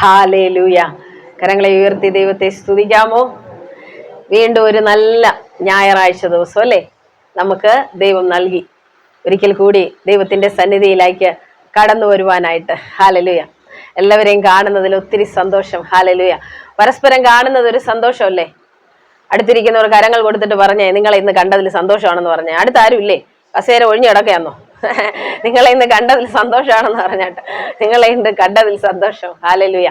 Hallelujah. കരങ്ങളെ ഉയർത്തി ദൈവത്തെ സ്തുതിക്കാമോ? വീണ്ടും ഒരു നല്ല ഞായറാഴ്ച ദിവസം അല്ലേ നമുക്ക് ദൈവം നൽകി. ഒരിക്കൽ കൂടി ദൈവത്തിന്റെ സന്നിധിയിലേക്ക് കടന്നു വരുവാനായിട്ട്. ഹാലലുയ. എല്ലാവരെയും കാണുന്നതിൽ ഒത്തിരി സന്തോഷം. ഹാലലുയ. പരസ്പരം കാണുന്നത് ഒരു സന്തോഷമല്ലേ? അടുത്തിരിക്കുന്നവർ കരങ്ങൾ കൊടുത്തിട്ട് പറഞ്ഞേ, നിങ്ങളെ ഇന്ന് കണ്ടതിൽ സന്തോഷമാണെന്ന് പറഞ്ഞേ. അടുത്താരും ഇല്ലേ? കസേര ഒഴിഞ്ഞു കിടക്കുകയാന്നോ? നിങ്ങളെ ഇന്ന് കണ്ടതിൽ സന്തോഷമാണെന്ന് പറഞ്ഞിട്ട് നിങ്ങളെ ഇന്ന് കണ്ടതിൽ സന്തോഷം. ഹാലലുയ.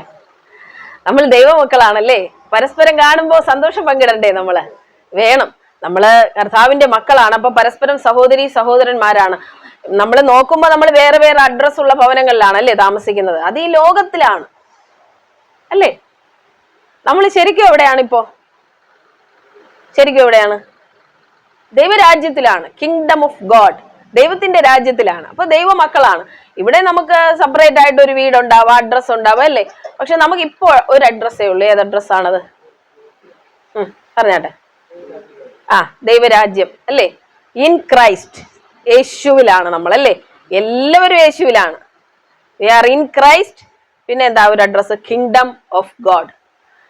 നമ്മൾ ദൈവമക്കളാണല്ലേ, പരസ്പരം കാണുമ്പോൾ സന്തോഷം പങ്കിടണ്ടേ? നമ്മള് വേണം. നമ്മള് കർത്താവിന്റെ മക്കളാണ്. അപ്പൊ പരസ്പരം സഹോദരി സഹോദരന്മാരാണ്. നമ്മൾ നോക്കുമ്പോ നമ്മൾ വേറെ വേറെ അഡ്രസ് ഉള്ള ഭവനങ്ങളിലാണ് അല്ലേ താമസിക്കുന്നത്. അത് ഈ ലോകത്തിലാണ് അല്ലേ. നമ്മൾ ശരിക്കും എവിടെയാണ് ഇപ്പോ? ശരിക്കും എവിടെയാണ്? ദൈവരാജ്യത്തിലാണ്. കിങ്ഡം ഓഫ് ഗോഡ്, ദൈവത്തിന്റെ രാജ്യത്തിലാണ്. അപ്പൊ ദൈവമക്കളാണ്. ഇവിടെ നമുക്ക് സെപ്പറേറ്റ് ആയിട്ട് ഒരു വീടുണ്ടാവാം, അഡ്രസ് ഉണ്ടാവാം അല്ലേ. പക്ഷെ നമുക്ക് ഇപ്പോ ഒരു അഡ്രസ്സേ ഉള്ളൂ. ഏത് അഡ്രസ്സാണത്? പറഞ്ഞാട്ടെ. ദൈവരാജ്യം അല്ലേ. ഇൻ ക്രൈസ്റ്റ്, യേശുവിലാണ് നമ്മൾ അല്ലേ. എല്ലാവരും യേശുവിലാണ്. We are in Christ. പിന്നെ എന്താ ഒരു അഡ്രസ്സ്? Kingdom of God.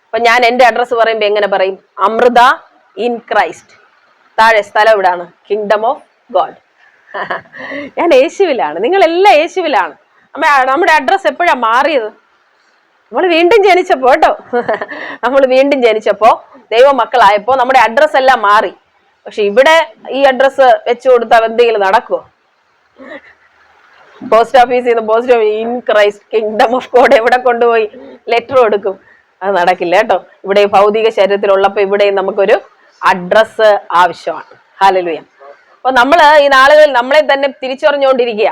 അപ്പൊ ഞാൻ എന്റെ അഡ്രസ്സ് പറയുമ്പോ എങ്ങനെ പറയും? Amrita in Christ. താഴെ സ്ഥലം എവിടാണ്? Kingdom of God. ഞാൻ യേശുവിലാണ്. നിങ്ങളെല്ലാം യേശുവിലാണ്. നമ്മുടെ അഡ്രസ്സ് എപ്പോഴാ മാറിയത്? നമ്മൾ വീണ്ടും ജനിച്ചപ്പോ കേട്ടോ. നമ്മൾ വീണ്ടും ജനിച്ചപ്പോ ദൈവമക്കളായപ്പോ നമ്മുടെ അഡ്രസ്സ് എല്ലാം മാറി. പക്ഷെ ഇവിടെ ഈ അഡ്രസ്സ് വെച്ചു കൊടുത്താൽ എന്തെങ്കിലും നടക്കുമോ? പോസ്റ്റ് ഓഫീസിൽ നിന്ന് post office in Christ kingdom of God എവിടെ കൊണ്ടുപോയി ലെറ്റർ കൊടുക്കും? അത് നടക്കില്ല കേട്ടോ. ഇവിടെ ഭൗതിക ശരീരത്തിലുള്ളപ്പോ ഇവിടെയും നമുക്കൊരു അഡ്രസ്സ് ആവശ്യമാണ്. ഹല്ലേലൂയ. അപ്പൊ നമ്മള് ഈ നാളുകളിൽ നമ്മളെ തന്നെ തിരിച്ചറിഞ്ഞുകൊണ്ടിരിക്കുക.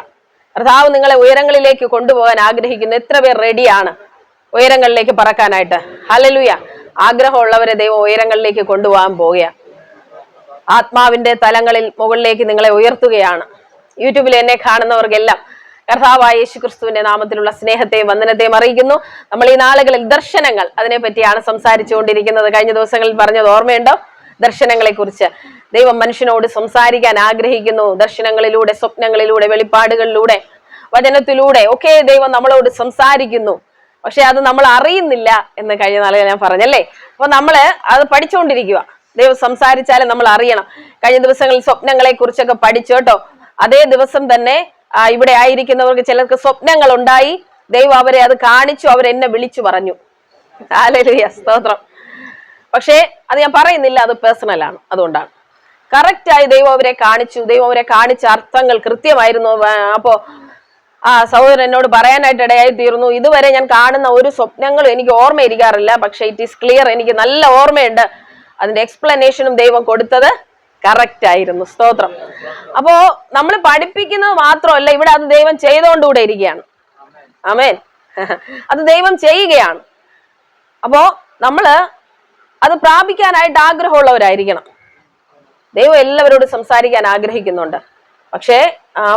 കർത്താവ് നിങ്ങളെ ഉയരങ്ങളിലേക്ക് കൊണ്ടുപോകാൻ ആഗ്രഹിക്കുന്നു. എത്ര പേർ റെഡിയാണ് ഉയരങ്ങളിലേക്ക് പറക്കാനായിട്ട്? ഹല്ലേലൂയ. ആഗ്രഹമുള്ളവരെ ദൈവം ഉയരങ്ങളിലേക്ക് കൊണ്ടുപോകാൻ പോവുക. ആത്മാവിന്റെ തലങ്ങളിൽ മുകളിലേക്ക് നിങ്ങളെ ഉയർത്തുകയാണ്. യൂട്യൂബിൽ എന്നെ കാണുന്നവർക്കെല്ലാം കർത്താവായ യേശുക്രിസ്തുവിന്റെ നാമത്തിലുള്ള സ്നേഹത്തെയും വന്ദനത്തെയും അറിയിക്കുന്നു. നമ്മൾ ഈ നാളുകളിൽ ദർശനങ്ങൾ, അതിനെപ്പറ്റിയാണ് സംസാരിച്ചുകൊണ്ടിരിക്കുന്നത്. കഴിഞ്ഞ ദിവസങ്ങളിൽ പറഞ്ഞത് ഓർമ്മയുണ്ടോ? ദർശനങ്ങളെ കുറിച്ച് ദൈവം മനുഷ്യനോട് സംസാരിക്കാൻ ആഗ്രഹിക്കുന്നു. ദർശനങ്ങളിലൂടെ, സ്വപ്നങ്ങളിലൂടെ, വെളിപ്പാടുകളിലൂടെ, വചനത്തിലൂടെ ഒക്കെ ദൈവം നമ്മളോട് സംസാരിക്കുന്നു. പക്ഷെ അത് നമ്മൾ അറിയുന്നില്ല എന്ന് കഴിഞ്ഞ നാളുകൾ ഞാൻ പറഞ്ഞല്ലേ. അപ്പൊ നമ്മള് അത് പഠിച്ചുകൊണ്ടിരിക്കുക. ദൈവം സംസാരിച്ചാലും നമ്മൾ അറിയണം. കഴിഞ്ഞ ദിവസങ്ങളിൽ സ്വപ്നങ്ങളെ കുറിച്ചൊക്കെ പഠിച്ചു കേട്ടോ. അതേ ദിവസം തന്നെ ഇവിടെ ആയിരിക്കുന്നവർക്ക് ചിലർക്ക് സ്വപ്നങ്ങൾ ഉണ്ടായി. ദൈവം അവരെ അത് കാണിച്ചു. അവരെന്നെ വിളിച്ചു പറഞ്ഞു. ഹല്ലേലൂയ, സ്തോത്രം. പക്ഷേ അത് ഞാൻ പറയുന്നില്ല, അത് പേഴ്സണലാണ്. അതുകൊണ്ടാണ് കറക്റ്റായി ദൈവം അവരെ കാണിച്ചു. ദൈവം അവരെ കാണിച്ച അർത്ഥങ്ങൾ കൃത്യമായിരുന്നു. അപ്പോ സഹോദരൻ എന്നോട് പറയാനായിട്ട് ഇടയായി തീർന്നു, ഇതുവരെ ഞാൻ കാണുന്ന ഒരു സ്വപ്നങ്ങളും എനിക്ക് ഓർമ്മയിരിക്കാറില്ല, പക്ഷെ ഇറ്റ് ഈസ് ക്ലിയർ, എനിക്ക് നല്ല ഓർമ്മയുണ്ട്. അതിന്റെ എക്സ്പ്ലനേഷനും ദൈവം കൊടുത്തത് കറക്റ്റ് ആയിരുന്നു. സ്തോത്രം. അപ്പോ നമ്മൾ പഠിപ്പിക്കുന്നത് മാത്രമല്ല, ഇവിടെ അത് ദൈവം ചെയ്തുകൊണ്ടുകൂടെ ഇരിക്കുകയാണ്. ആമേൻ. അത് ദൈവം ചെയ്യുകയാണ്. അപ്പോ നമ്മള് അത് പ്രാപിക്കാനായിട്ട് ആഗ്രഹമുള്ളവരായിരിക്കണം. ദൈവം എല്ലാവരോടും സംസാരിക്കാൻ ആഗ്രഹിക്കുന്നുണ്ട്. പക്ഷേ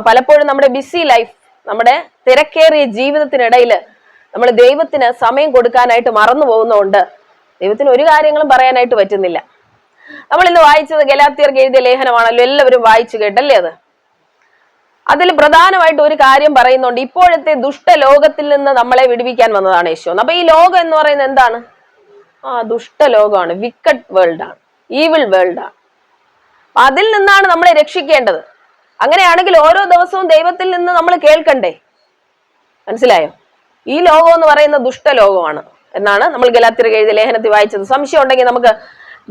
പലപ്പോഴും നമ്മുടെ ബിസി ലൈഫ്, നമ്മുടെ തിരക്കേറിയ ജീവിതത്തിനിടയിൽ നമ്മൾ ദൈവത്തിന് സമയം കൊടുക്കാനായിട്ട് മറന്നു പോകുന്നതുകൊണ്ട് ദൈവത്തിന് ഒരു കാര്യങ്ങളും പറയാനായിട്ട് പറ്റുന്നില്ല. നമ്മൾ ഇന്ന് വായിച്ചത് ഗലാത്യർക്ക് എഴുതിയ ലേഖനമാണല്ലോ. എല്ലാവരും വായിച്ചു കേട്ടല്ലേ അത്. അതിൽ പ്രധാനമായിട്ട് ഒരു കാര്യം പറയുന്നുണ്ട്. ഇപ്പോഴത്തെ ദുഷ്ടലോകത്തിൽ നിന്ന് നമ്മളെ വിടുവിക്കാൻ വന്നതാണ് യേശു. അപ്പൊ ഈ ലോകം എന്ന് പറയുന്നത് എന്താണ്? ദുഷ്ടലോകമാണ്, വിക്കറ്റ് വേൾഡ് ആണ്, ഈവിൾ വേൾഡ് ആണ്. അതിൽ നിന്നാണ് നമ്മളെ രക്ഷിക്കേണ്ടത്. അങ്ങനെയാണെങ്കിൽ ഓരോ ദിവസവും ദൈവത്തിൽ നിന്ന് നമ്മൾ കേൾക്കണ്ടേ? മനസ്സിലായോ? ഈ ലോകം എന്ന് പറയുന്ന ദുഷ്ടലോകമാണ് എന്നാണ് നമ്മൾ ഗലാത്യർക്ക് എഴുതിയ ലേഖനത്തിൽ വായിച്ചത്. സംശയം ഉണ്ടെങ്കിൽ നമുക്ക്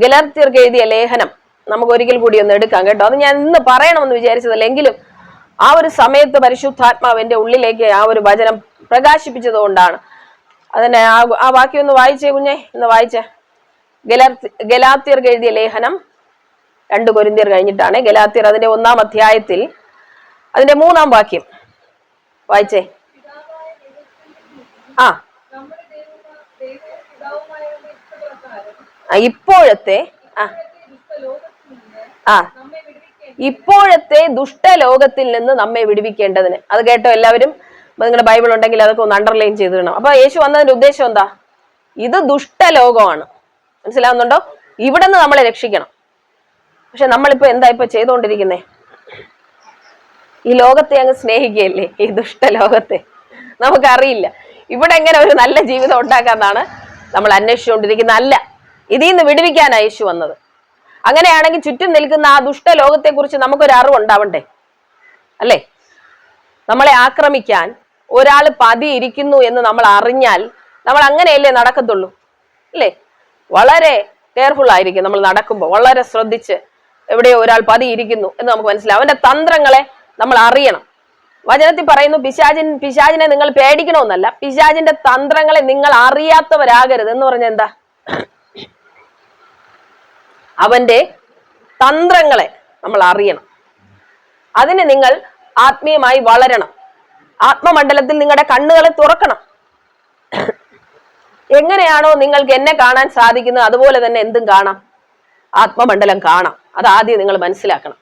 ഗലാത്യർക്ക് എഴുതിയ ലേഖനം നമുക്ക് ഒരിക്കൽ കൂടി ഒന്ന് എടുക്കാം കേട്ടോ. അത് ഞാൻ ഇന്ന് പറയണമെന്ന് വിചാരിച്ചതല്ല, എങ്കിലും ആ ഒരു സമയത്ത് പരിശുദ്ധാത്മാവ് എന്റെ ഉള്ളിലേക്ക് ആ ഒരു വചനം പ്രകാശിപ്പിച്ചത് കൊണ്ടാണ്. അതിനെ ആ വാക്യം ഒന്ന് വായിച്ചേ കുഞ്ഞെ, ഇന്ന് വായിച്ചേ. ഗലാത്യർക്ക് എഴുതിയ ലേഖനം 2 കൊരിന്ത്യർ കഴിഞ്ഞിട്ടാണ്. ഗലാത്യർ അതിന്റെ 1-ാം അധ്യായത്തിൽ അതിന്റെ 3-ാം വാക്യം വായിച്ചേ. ഇപ്പോഴത്തെ ദുഷ്ടലോകത്തിൽ നിന്ന് നമ്മെ വിടുവിക്കേണ്ടതിന്. അത് കേട്ടോ എല്ലാവരും? നിങ്ങളുടെ ബൈബിൾ ഉണ്ടെങ്കിൽ അതൊക്കെ ഒന്ന് അണ്ടർലൈൻ ചെയ്തിടണം. അപ്പൊ യേശു വന്നതിന്റെ ഉദ്ദേശം എന്താ? ഇത് ദുഷ്ടലോകമാണ്. മനസ്സിലാവുന്നുണ്ടോ? ഇവിടെ നിന്ന് നമ്മളെ രക്ഷിക്കണം. പക്ഷെ നമ്മളിപ്പോ എന്താ ഇപ്പൊ ചെയ്തുകൊണ്ടിരിക്കുന്നേ? ഈ ലോകത്തെ അങ്ങ് സ്നേഹിക്കുകയല്ലേ, ഈ ദുഷ്ടലോകത്തെ. നമുക്കറിയില്ല ഇവിടെ എങ്ങനെ ഒരു നല്ല ജീവിതം ഉണ്ടാക്കാന്നാണ് നമ്മൾ അന്വേഷിച്ചുകൊണ്ടിരിക്കുന്നത്. അല്ല, ഇതിൽ നിന്ന് വിടുവിക്കാനാണ് യേശു വന്നത്. അങ്ങനെയാണെങ്കിൽ ചുറ്റും നിൽക്കുന്ന ആ ദുഷ്ടലോകത്തെ കുറിച്ച് നമുക്കൊരു അറിവുണ്ടാവണ്ടേ? അല്ലേ? നമ്മളെ ആക്രമിക്കാൻ ഒരാൾ പതിയിരിക്കുന്നു എന്ന് നമ്മൾ അറിഞ്ഞാൽ നമ്മൾ അങ്ങനെയല്ലേ നടക്കത്തുള്ളൂ, അല്ലേ? വളരെ കെയർഫുൾ ആയിരിക്കും നമ്മൾ നടക്കുമ്പോൾ, വളരെ ശ്രദ്ധിച്ച് എവിടെയോ ഒരാൾ പതിയിരിക്കുന്നു എന്ന് നമുക്ക് മനസ്സിലാവും. അവന്റെ തന്ത്രങ്ങളെ നമ്മൾ അറിയണം. വചനത്തിൽ പറയുന്നു പിശാചിനെ നിങ്ങൾ പേടിക്കണമെന്നല്ല, പിശാചിന്റെ തന്ത്രങ്ങളെ നിങ്ങൾ അറിയാത്തവരാകരുത് എന്ന് പറഞ്ഞ എന്താ? അവന്റെ തന്ത്രങ്ങളെ നമ്മൾ അറിയണം. അതിന് നിങ്ങൾ ആത്മീയമായി വളരണം. ആത്മമണ്ഡലത്തിൽ നിങ്ങളുടെ കണ്ണുകളെ തുറക്കണം. എങ്ങനെയാണോ നിങ്ങൾക്ക് എന്നെ കാണാൻ സാധിക്കുന്നത് അതുപോലെ തന്നെ എന്തും കാണാം, ആത്മമണ്ഡലം കാണാം. അത് ആദ്യം നിങ്ങൾ മനസ്സിലാക്കണം.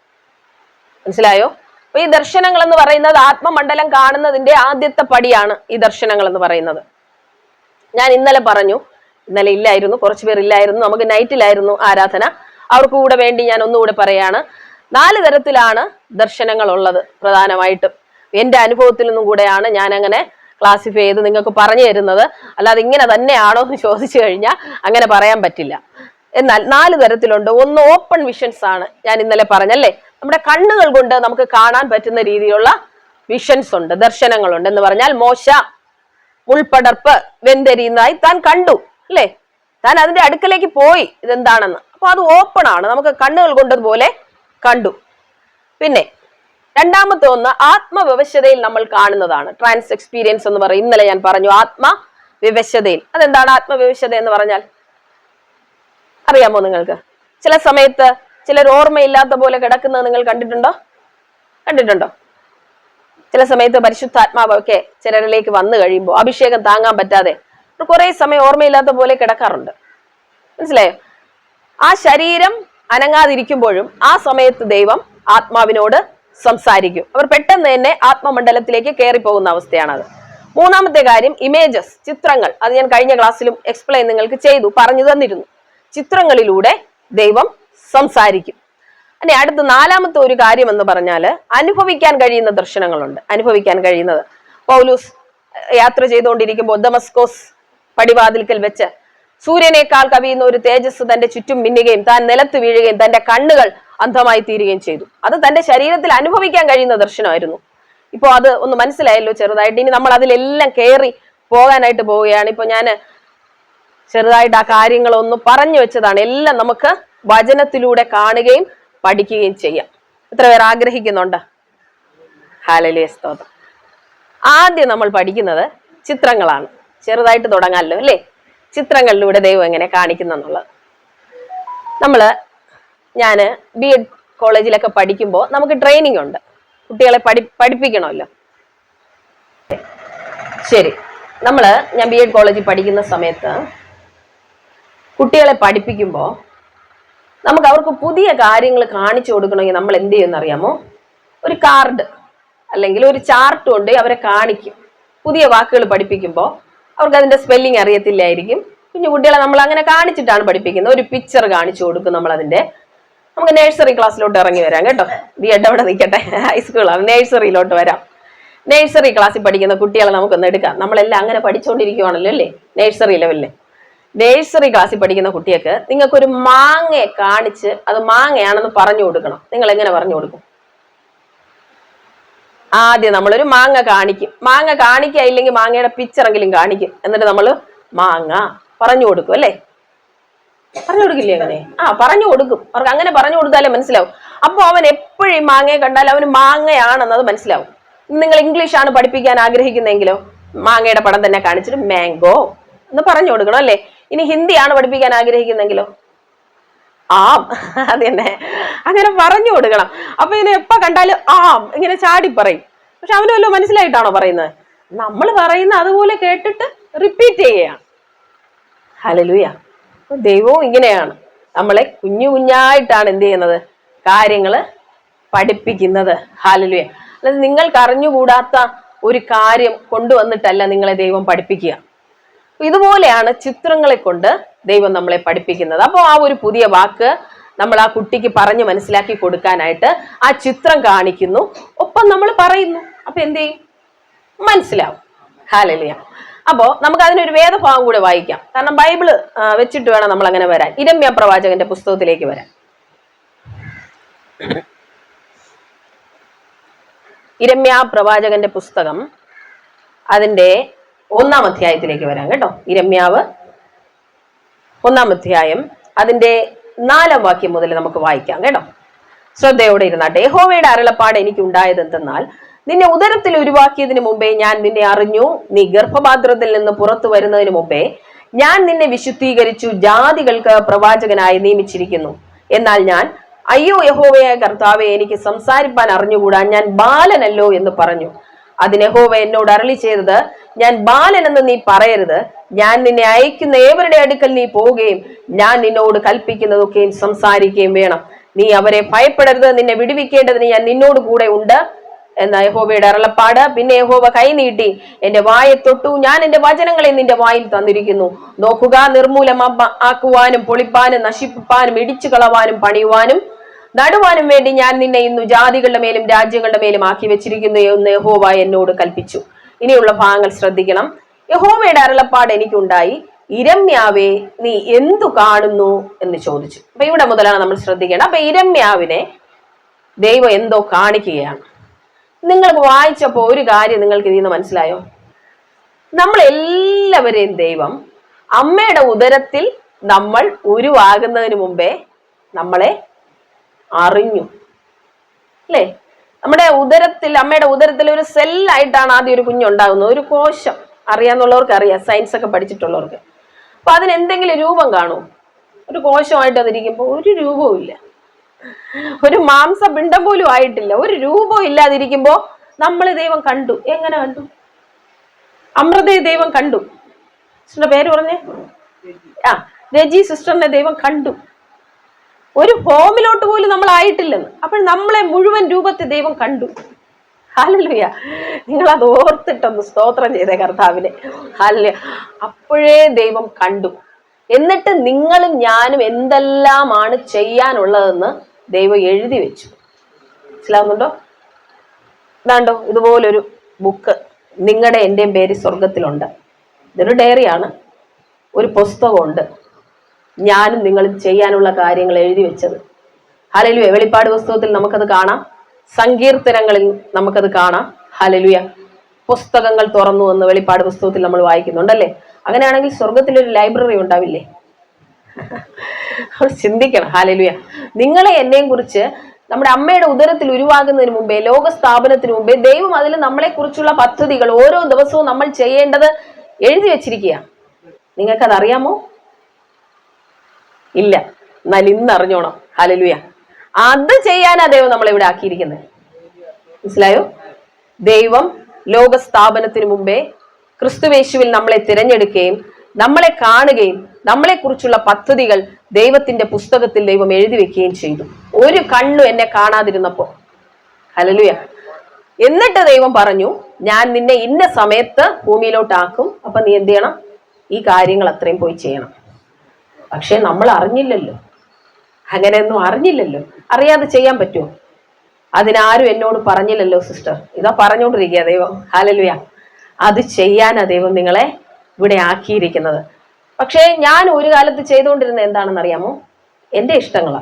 മനസ്സിലായോ? അപ്പൊ ഈ ദർശനങ്ങൾ എന്ന് പറയുന്നത് ആത്മമണ്ഡലം കാണുന്നതിന്റെ ആദ്യത്തെ പടിയാണ് ഈ ദർശനങ്ങൾ എന്ന് പറയുന്നത്. ഞാൻ ഇന്നലെ പറഞ്ഞു, ഇന്നലെ ഇല്ലായിരുന്നു, കുറച്ചു പേർ ഇല്ലായിരുന്നു, നമുക്ക് നൈറ്റിലായിരുന്നു ആരാധന. അവർക്ക് കൂടെ വേണ്ടി ഞാൻ ഒന്നുകൂടെ പറയാണ്. 4 തരത്തിലാണ് ദർശനങ്ങൾ ഉള്ളത്. പ്രധാനമായിട്ടും എന്റെ അനുഭവത്തിൽ നിന്നും കൂടെയാണ് ഞാൻ അങ്ങനെ ക്ലാസിഫൈ ചെയ്ത് നിങ്ങൾക്ക് പറഞ്ഞു തരുന്നത്. അല്ലാതെ ഇങ്ങനെ തന്നെയാണോ എന്ന് ചോദിച്ചു കഴിഞ്ഞാൽ അങ്ങനെ പറയാൻ പറ്റില്ല. എന്നാൽ 4 തരത്തിലുണ്ട്. ഒന്ന് ഓപ്പൺ വിഷൻസ് ആണ്, ഞാൻ ഇന്നലെ പറഞ്ഞല്ലേ. നമ്മുടെ കണ്ണുകൾ കൊണ്ട് നമുക്ക് കാണാൻ പറ്റുന്ന രീതിയിലുള്ള വിഷൻസ് ഉണ്ട്, ദർശനങ്ങളുണ്ട്. എന്ന് പറഞ്ഞാൽ മോശ മുൾപടർപ്പ് വെന്തെരിയുന്നതായി താൻ കണ്ടു, അല്ലേ? താൻ അതിന്റെ അടുക്കലേക്ക് പോയി ഇതെന്താണെന്ന്. അപ്പൊ അത് ഓപ്പൺ ആണ്, നമുക്ക് കണ്ണുകൾ കൊണ്ടതുപോലെ കണ്ടു. പിന്നെ രണ്ടാമത്തെ ഒന്ന് ആത്മവിവശതയിൽ നമ്മൾ കാണുന്നതാണ്, ട്രാൻസ് എക്സ്പീരിയൻസ് എന്ന് പറയും. ഇന്നലെ ഞാൻ പറഞ്ഞു ആത്മവിവശതയിൽ. അതെന്താണ് ആത്മവിവശത എന്ന് പറഞ്ഞാൽ? അറിയാമോ നിങ്ങൾക്ക്? ചില സമയത്ത് ചിലർ ഓർമ്മയില്ലാത്ത പോലെ കിടക്കുന്നത് നിങ്ങൾ കണ്ടിട്ടുണ്ടോ? ചില സമയത്ത് പരിശുദ്ധാത്മാവൊക്കെ ചിലരിലേക്ക് വന്നു കഴിയുമ്പോൾ അഭിഷേകം താങ്ങാൻ പറ്റാതെ കുറെ സമയം ഓർമ്മയില്ലാത്ത പോലെ കിടക്കാറുണ്ട്. മനസ്സിലായോ? ആ ശരീരം അനങ്ങാതിരിക്കുമ്പോഴും ആ സമയത്ത് ദൈവം ആത്മാവിനോട് സംസാരിക്കും. അവർ പെട്ടെന്ന് തന്നെ ആത്മമണ്ഡലത്തിലേക്ക് കയറി പോകുന്ന അവസ്ഥയാണത്. മൂന്നാമത്തെ കാര്യം ഇമേജസ്, ചിത്രങ്ങൾ. അത് ഞാൻ കഴിഞ്ഞ ക്ലാസ്സിലും എക്സ്പ്ലെയിൻ നിങ്ങൾക്ക് ചെയ്തു, പറഞ്ഞു തന്നിരുന്നു. ചിത്രങ്ങളിലൂടെ ദൈവം സംസാരിക്കും. അല്ലെ, അടുത്ത 4ാമത്തെ ഒരു കാര്യം എന്ന് പറഞ്ഞാല് അനുഭവിക്കാൻ കഴിയുന്ന ദർശനങ്ങളുണ്ട്. അനുഭവിക്കാൻ കഴിയുന്നത് പൗലൂസ് യാത്ര ചെയ്തുകൊണ്ടിരിക്കുമ്പോൾ ദമസ്കോസ് പടിവാതിൽക്കൽ വെച്ച് സൂര്യനേക്കാൾ കവിയുന്ന ഒരു തേജസ് തന്റെ ചുറ്റും മിന്നുകയും താൻ നിലത്ത് വീഴുകയും തന്റെ കണ്ണുകൾ അന്ധമായി തീരുകയും ചെയ്തു. അത് തന്റെ ശരീരത്തിൽ അനുഭവിക്കാൻ കഴിയുന്ന ദർശനമായിരുന്നു. ഇപ്പൊ അത് ഒന്ന് മനസ്സിലായല്ലോ ചെറുതായിട്ട്. ഇനി നമ്മൾ അതിലെല്ലാം കയറി പോകാനായിട്ട് പോവുകയാണ്. ഇപ്പൊ ഞാൻ ചെറുതായിട്ട് ആ കാര്യങ്ങളൊന്ന് പറഞ്ഞു വെച്ചതാണ്. എല്ലാം നമുക്ക് വചനത്തിലൂടെ കാണുകയും പഠിക്കുകയും ചെയ്യാം. എത്ര പേർ ആഗ്രഹിക്കുന്നുണ്ട്? ഹല്ലേലൂയ, സ്തോത്രം. ആദ്യം നമ്മൾ പഠിക്കുന്നത് ചിത്രങ്ങളാണ്. ചെറുതായിട്ട് തുടങ്ങാമല്ലോ, അല്ലേ? ചിത്രങ്ങളിലൂടെ ദൈവം എങ്ങനെ കാണിക്കുന്നുള്ളത്. ഞാൻ B.Ed കോളേജിലൊക്കെ പഠിക്കുമ്പോൾ നമുക്ക് ട്രെയിനിങ് ഉണ്ട്, കുട്ടികളെ പഠിപ്പിക്കണമല്ലോ. ശരി, ഞാൻ B.Ed കോളേജിൽ പഠിക്കുന്ന സമയത്ത് കുട്ടികളെ പഠിപ്പിക്കുമ്പോൾ നമുക്ക് അവർക്ക് പുതിയ കാര്യങ്ങൾ കാണിച്ചു കൊടുക്കണമെങ്കിൽ നമ്മൾ എന്ത് ചെയ്യുമെന്ന് അറിയാമോ? ഒരു കാർഡ് അല്ലെങ്കിൽ ഒരു ചാർട്ട് കൊണ്ട് അവരെ കാണിക്കും. പുതിയ വാക്കുകൾ പഠിപ്പിക്കുമ്പോൾ അവർക്ക് അതിന്റെ സ്പെല്ലിംഗ് അറിയത്തില്ലായിരിക്കും. കുഞ്ഞു കുട്ടികളെ നമ്മൾ അങ്ങനെ കാണിച്ചിട്ടാണ് പഠിപ്പിക്കുന്നത്. ഒരു പിക്ചർ കാണിച്ചു കൊടുക്കും നമ്മൾ അതിന്റെ. നമുക്ക് നഴ്സറി ക്ലാസ്സിലോട്ട് ഇറങ്ങി വരാം കേട്ടോ. B.Ed അവിടെ നിൽക്കട്ടെ, ഹൈസ്കൂളാണ്, നഴ്സറിയിലോട്ട് വരാം. നഴ്സറി ക്ലാസ്സിൽ പഠിക്കുന്ന കുട്ടികളെ നമുക്കൊന്ന് എടുക്കാം. നമ്മളെല്ലാം അങ്ങനെ പഠിച്ചുകൊണ്ടിരിക്കുവാണല്ലോ, അല്ലേ? നഴ്സറി ലെവലില് നഴ്സറി ക്ലാസ്സിൽ പഠിക്കുന്ന കുട്ടികൾക്ക് നിങ്ങൾക്കൊരു മാങ്ങയെ കാണിച്ച് അത് മാങ്ങയാണെന്ന് പറഞ്ഞു കൊടുക്കണം. നിങ്ങൾ എങ്ങനെ പറഞ്ഞു കൊടുക്കും? ആദ്യം നമ്മളൊരു മാങ്ങ കാണിക്കും. മാങ്ങ കാണിക്കുക ഇല്ലെങ്കിൽ മാങ്ങയുടെ പിക്ചറെങ്കിലും കാണിക്കും. എന്നിട്ട് നമ്മൾ മാങ്ങ പറഞ്ഞു കൊടുക്കും, അല്ലേ? പറഞ്ഞു കൊടുക്കില്ലേ അങ്ങനെ? പറഞ്ഞു കൊടുക്കും. അവർക്ക് അങ്ങനെ പറഞ്ഞു കൊടുത്താലേ മനസ്സിലാവും. അപ്പൊ അവൻ എപ്പോഴും മാങ്ങയെ കണ്ടാൽ അവന് മാങ്ങയാണെന്നത് മനസ്സിലാവും. നിങ്ങൾ ഇംഗ്ലീഷാണ് പഠിപ്പിക്കാൻ ആഗ്രഹിക്കുന്നെങ്കിലോ മാങ്ങയുടെ പടം തന്നെ കാണിച്ചിട്ട് മാംഗോ എന്ന് പറഞ്ഞു കൊടുക്കണം, അല്ലേ? ഇനി ഹിന്ദിയാണ് പഠിപ്പിക്കാൻ ആഗ്രഹിക്കുന്നെങ്കിലോ അത് തന്നെ അങ്ങനെ പറഞ്ഞു കൊടുക്കണം. അപ്പൊ ഇതിനെ എപ്പ കണ്ടാലും ഇങ്ങനെ ചാടി പറയും. പക്ഷെ അവന് വല്ലതും മനസ്സിലായിട്ടാണോ പറയുന്നത്? നമ്മൾ പറയുന്ന അതുപോലെ കേട്ടിട്ട് റിപ്പീറ്റ് ചെയ്യുകയാണ്. ഹല്ലേലൂയ. ദൈവവും ഇങ്ങനെയാണ് നമ്മളെ കുഞ്ഞു കുഞ്ഞായിട്ടാണ് എന്ത് ചെയ്യുന്നത്? കാര്യങ്ങള് പഠിപ്പിക്കുന്നത്. ഹല്ലേലൂയ. അല്ലാതെ നിങ്ങൾക്ക് അറിഞ്ഞുകൂടാത്ത ഒരു കാര്യം കൊണ്ടുവന്നിട്ടല്ല നിങ്ങളെ ദൈവം പഠിപ്പിക്കുക. ഇതുപോലെയാണ് ചിത്രങ്ങളെ കൊണ്ട് ദൈവം നമ്മളെ പഠിപ്പിക്കുന്നത്. അപ്പോൾ ആ ഒരു പുതിയ വാക്ക് നമ്മൾ ആ കുട്ടിക്ക് പറഞ്ഞ് മനസ്സിലാക്കി കൊടുക്കാനായിട്ട് ആ ചിത്രം കാണിക്കുന്നു, ഒപ്പം നമ്മൾ പറയുന്നു. അപ്പൊ എന്ത് ചെയ്യും? മനസ്സിലാവും. ഹല്ലേലൂയ. അപ്പോ നമുക്ക് അതിനൊരു വേദഭാഗം കൂടെ വായിക്കാം. കാരണം ബൈബിള് വെച്ചിട്ട് വേണം നമ്മൾ അങ്ങനെ വരാൻ. ഇരമ്യാ പ്രവാചകന്റെ പുസ്തകത്തിലേക്ക് വരാൻ. ഇരമ്യാ പ്രവാചകന്റെ പുസ്തകം അതിന്റെ 1-ാം അധ്യായത്തിലേക്ക് വരാം കേട്ടോ. ഇരമ്യാവ് 1-ാം അധ്യായം അതിന്റെ 4-ാം വാക്യം മുതൽ നമുക്ക് വായിക്കാം കേട്ടോ. ശ്രദ്ധയോടെ ഇരുന്നാട്ടെ. യഹോവയുടെ അരുളപ്പാട് എനിക്ക് ഉണ്ടായത് എന്തെന്നാൽ, നിന്നെ ഉദരത്തിൽ ഉരുവാക്കിയതിനു മുമ്പേ ഞാൻ നിന്നെ അറിഞ്ഞു. നീ ഗർഭപാത്രത്തിൽ നിന്ന് പുറത്തു വരുന്നതിന് മുമ്പേ ഞാൻ നിന്നെ വിശുദ്ധീകരിച്ചു, ജാതികൾക്ക് പ്രവാചകനായി നിയമിച്ചിരിക്കുന്നു. എന്നാൽ ഞാൻ, അയ്യോ യഹോവയായ കർത്താവെ, എനിക്ക് സംസാരിപ്പാൻ അറിഞ്ഞുകൂടാ, ഞാൻ ബാലനല്ലോ എന്ന് പറഞ്ഞു. അതിന് യഹോവ എന്നോട് അരുളി ചെയ്തത്, ഞാൻ ബാലനെന്ന് നീ പറയരുത്. ഞാൻ നിന്നെ അയക്കുന്ന ഏവരുടെ അടുക്കൽ നീ പോവുകയും ഞാൻ നിന്നോട് കൽപ്പിക്കുന്നതൊക്കെയും സംസാരിക്കുകയും വേണം. നീ അവരെ ഭയപ്പെടരുത്. നിന്നെ വിടുവിക്കേണ്ടതിന് ഞാൻ നിന്നോട് കൂടെ ഉണ്ട് എന്ന യഹോവയുടെ അരുളപ്പാട്. പിന്നെ യഹോവ കൈ നീട്ടി എന്റെ വായെ തൊട്ടു. ഞാൻ എന്റെ വചനങ്ങളെ നിന്റെ വായിൽ തന്നിരിക്കുന്നു. നോക്കുക, നിർമൂലം ആക്കുവാനും പൊളിപ്പാനും നശിപ്പിപ്പാനും ഇടിച്ചു കളവാനും പണിയുവാനും നടുവാനും വേണ്ടി ഞാൻ നിന്നെ ഇന്നു ജാതികളുടെ മേലും രാജ്യങ്ങളുടെ മേലും ആക്കി വെച്ചിരിക്കുന്നു എന്ന് യഹോവ എന്നോട് കൽപ്പിച്ചു. ഇനിയുള്ള ഭാഗങ്ങൾ ശ്രദ്ധിക്കണം. യഹോവയുടെ അരുളപ്പാട് എനിക്കുണ്ടായി, ഇരമ്യാവേ നീ എന്തു കാണുന്നു എന്ന് ചോദിച്ചു. അപ്പൊ ഇവിടെ മുതലാണ് നമ്മൾ ശ്രദ്ധിക്കേണ്ടത്. അപ്പൊ ഇരമ്യാവിനെ ദൈവം എന്തോ കാണിക്കുകയാണ്. നിങ്ങൾക്ക് വായിച്ചപ്പോ ഒരു കാര്യം നിങ്ങൾക്ക് ഇതിൽ നിന്ന് മനസ്സിലായോ? നമ്മൾ എല്ലാവരെയും ദൈവം അമ്മയുടെ ഉദരത്തിൽ നമ്മൾ ഉരുവാകുന്നതിന് മുമ്പേ നമ്മളെ അറിഞ്ഞു, അല്ലേ? നമ്മുടെ ഉദരത്തിൽ, അമ്മയുടെ ഉദരത്തിൽ ഒരു സെല്ലായിട്ടാണ് ആദ്യം ഒരു കുഞ്ഞുണ്ടാകുന്നത്, ഒരു കോശം. അറിയാന്നുള്ളവർക്ക് അറിയാം, സയൻസ് ഒക്കെ പഠിച്ചിട്ടുള്ളവർക്ക്. അപ്പൊ അതിന് എന്തെങ്കിലും രൂപം കാണുമോ? ഒരു കോശമായിട്ട് അതിരിക്കുമ്പോൾ ഒരു രൂപവും ഇല്ല, ഒരു മാംസപിണ്ഡം പോലും ആയിട്ടില്ല, ഒരു രൂപവും ഇല്ലാതിരിക്കുമ്പോ നമ്മളെ ദൈവം കണ്ടു. എങ്ങനെ കണ്ടു? അമൃതയെ ദൈവം കണ്ടു. സിസ്റ്ററിന്റെ പേര് പറഞ്ഞേ? രജി സിസ്റ്ററിനെ ദൈവം കണ്ടു. ഒരു ഫോമിലോട്ട് പോലും നമ്മൾ ആയിട്ടില്ലെന്ന്. അപ്പോൾ നമ്മളെ മുഴുവൻ രൂപത്തെ ദൈവം കണ്ടു. ഹല്ലേലൂയ. നിങ്ങൾ അത് ഓർത്തിട്ടൊന്ന് സ്തോത്രം ചെയ്തേ കർത്താവിനെ. ഹല്ലേലൂയ. അപ്പോഴേ ദൈവം കണ്ടു. എന്നിട്ട് നിങ്ങളും ഞാനും എന്തെല്ലാമാണ് ചെയ്യാനുള്ളതെന്ന് ദൈവം എഴുതി വെച്ചു. മനസ്സിലാവുന്നുണ്ടോ? ഇതാണ്ടോ, ഇതുപോലൊരു ബുക്ക് നിങ്ങളുടെ എൻ്റെയും പേര് സ്വർഗത്തിലുണ്ട്. ഇതൊരു ഡയറിയാണ്, ഒരു പുസ്തകമുണ്ട്. ഞാനും നിങ്ങളും ചെയ്യാനുള്ള കാര്യങ്ങൾ എഴുതി വെച്ചത്. ഹല്ലേലൂയ. വെളിപ്പാട് പുസ്തകത്തിൽ നമുക്കത് കാണാം, സങ്കീർത്തനങ്ങളിൽ നമുക്കത് കാണാം. ഹല്ലേലൂയ. പുസ്തകങ്ങൾ തുറന്നു എന്ന് വെളിപ്പാട് പുസ്തകത്തിൽ നമ്മൾ വായിക്കുന്നുണ്ടല്ലേ? അങ്ങനെയാണെങ്കിൽ സ്വർഗത്തിലൊരു ലൈബ്രറി ഉണ്ടാവില്ലേ? ചിന്തിക്കണം. ഹല്ലേലൂയ. നിങ്ങളെ എന്നെയും കുറിച്ച് നമ്മുടെ അമ്മയുടെ ഉദരത്തിൽ ഉരുവാകുന്നതിന് മുമ്പേ, ലോക സ്ഥാപനത്തിന് മുമ്പേ ദൈവം അതിൽ നമ്മളെ കുറിച്ചുള്ള പദ്ധതികൾ ഓരോ ദിവസവും നമ്മൾ ചെയ്യേണ്ടത് എഴുതി വെച്ചിരിക്കുക. നിങ്ങൾക്കത് അറിയാമോ? ഇല്ല. എന്നാൽ ഇന്ന് അറിഞ്ഞോണം. ഹല്ലേലൂയ. അത് ചെയ്യാനാ ദൈവം നമ്മളെ ഇവിടെ ആക്കിയിരിക്കുന്നത്. മനസ്സിലായോ? ദൈവം ലോക സ്ഥാപനത്തിന് മുമ്പേ ക്രിസ്തുവേശുവിൽ നമ്മളെ തിരഞ്ഞെടുക്കുകയും നമ്മളെ കാണുകയും നമ്മളെ കുറിച്ചുള്ള പദ്ധതികൾ ദൈവത്തിന്റെ പുസ്തകത്തിൽ ദൈവം എഴുതി വെക്കുകയും ചെയ്തു. ഒരു കണ്ണു എന്നെ കാണാതിരുന്നപ്പോ. ഹല്ലേലൂയ. എന്നിട്ട് ദൈവം പറഞ്ഞു, ഞാൻ നിന്നെ ഇന്ന സമയത്ത് ഭൂമിയിലോട്ടാക്കും. അപ്പൊ നീ എന്ത് ചെയ്യണം? ഈ കാര്യങ്ങൾ അത്രയും പോയി ചെയ്യണം. പക്ഷെ നമ്മൾ അറിഞ്ഞില്ലല്ലോ, അങ്ങനെയൊന്നും അറിഞ്ഞില്ലല്ലോ. അറിയാതെ ചെയ്യാൻ പറ്റുമോ? അതിനാരും എന്നോട് പറഞ്ഞില്ലല്ലോ സിസ്റ്റർ. ഇതാ പറഞ്ഞുകൊണ്ടിരിക്കുക ദൈവം. ഹല്ലേലൂയ. അത് ചെയ്യാനാ ദൈവം നിങ്ങളെ ഇവിടെ ആക്കിയിരിക്കുന്നത്. പക്ഷേ ഞാൻ ഒരു കാലത്ത് ചെയ്തുകൊണ്ടിരുന്നത് എന്താണെന്ന് അറിയാമോ? എൻ്റെ ഇഷ്ടങ്ങളാ.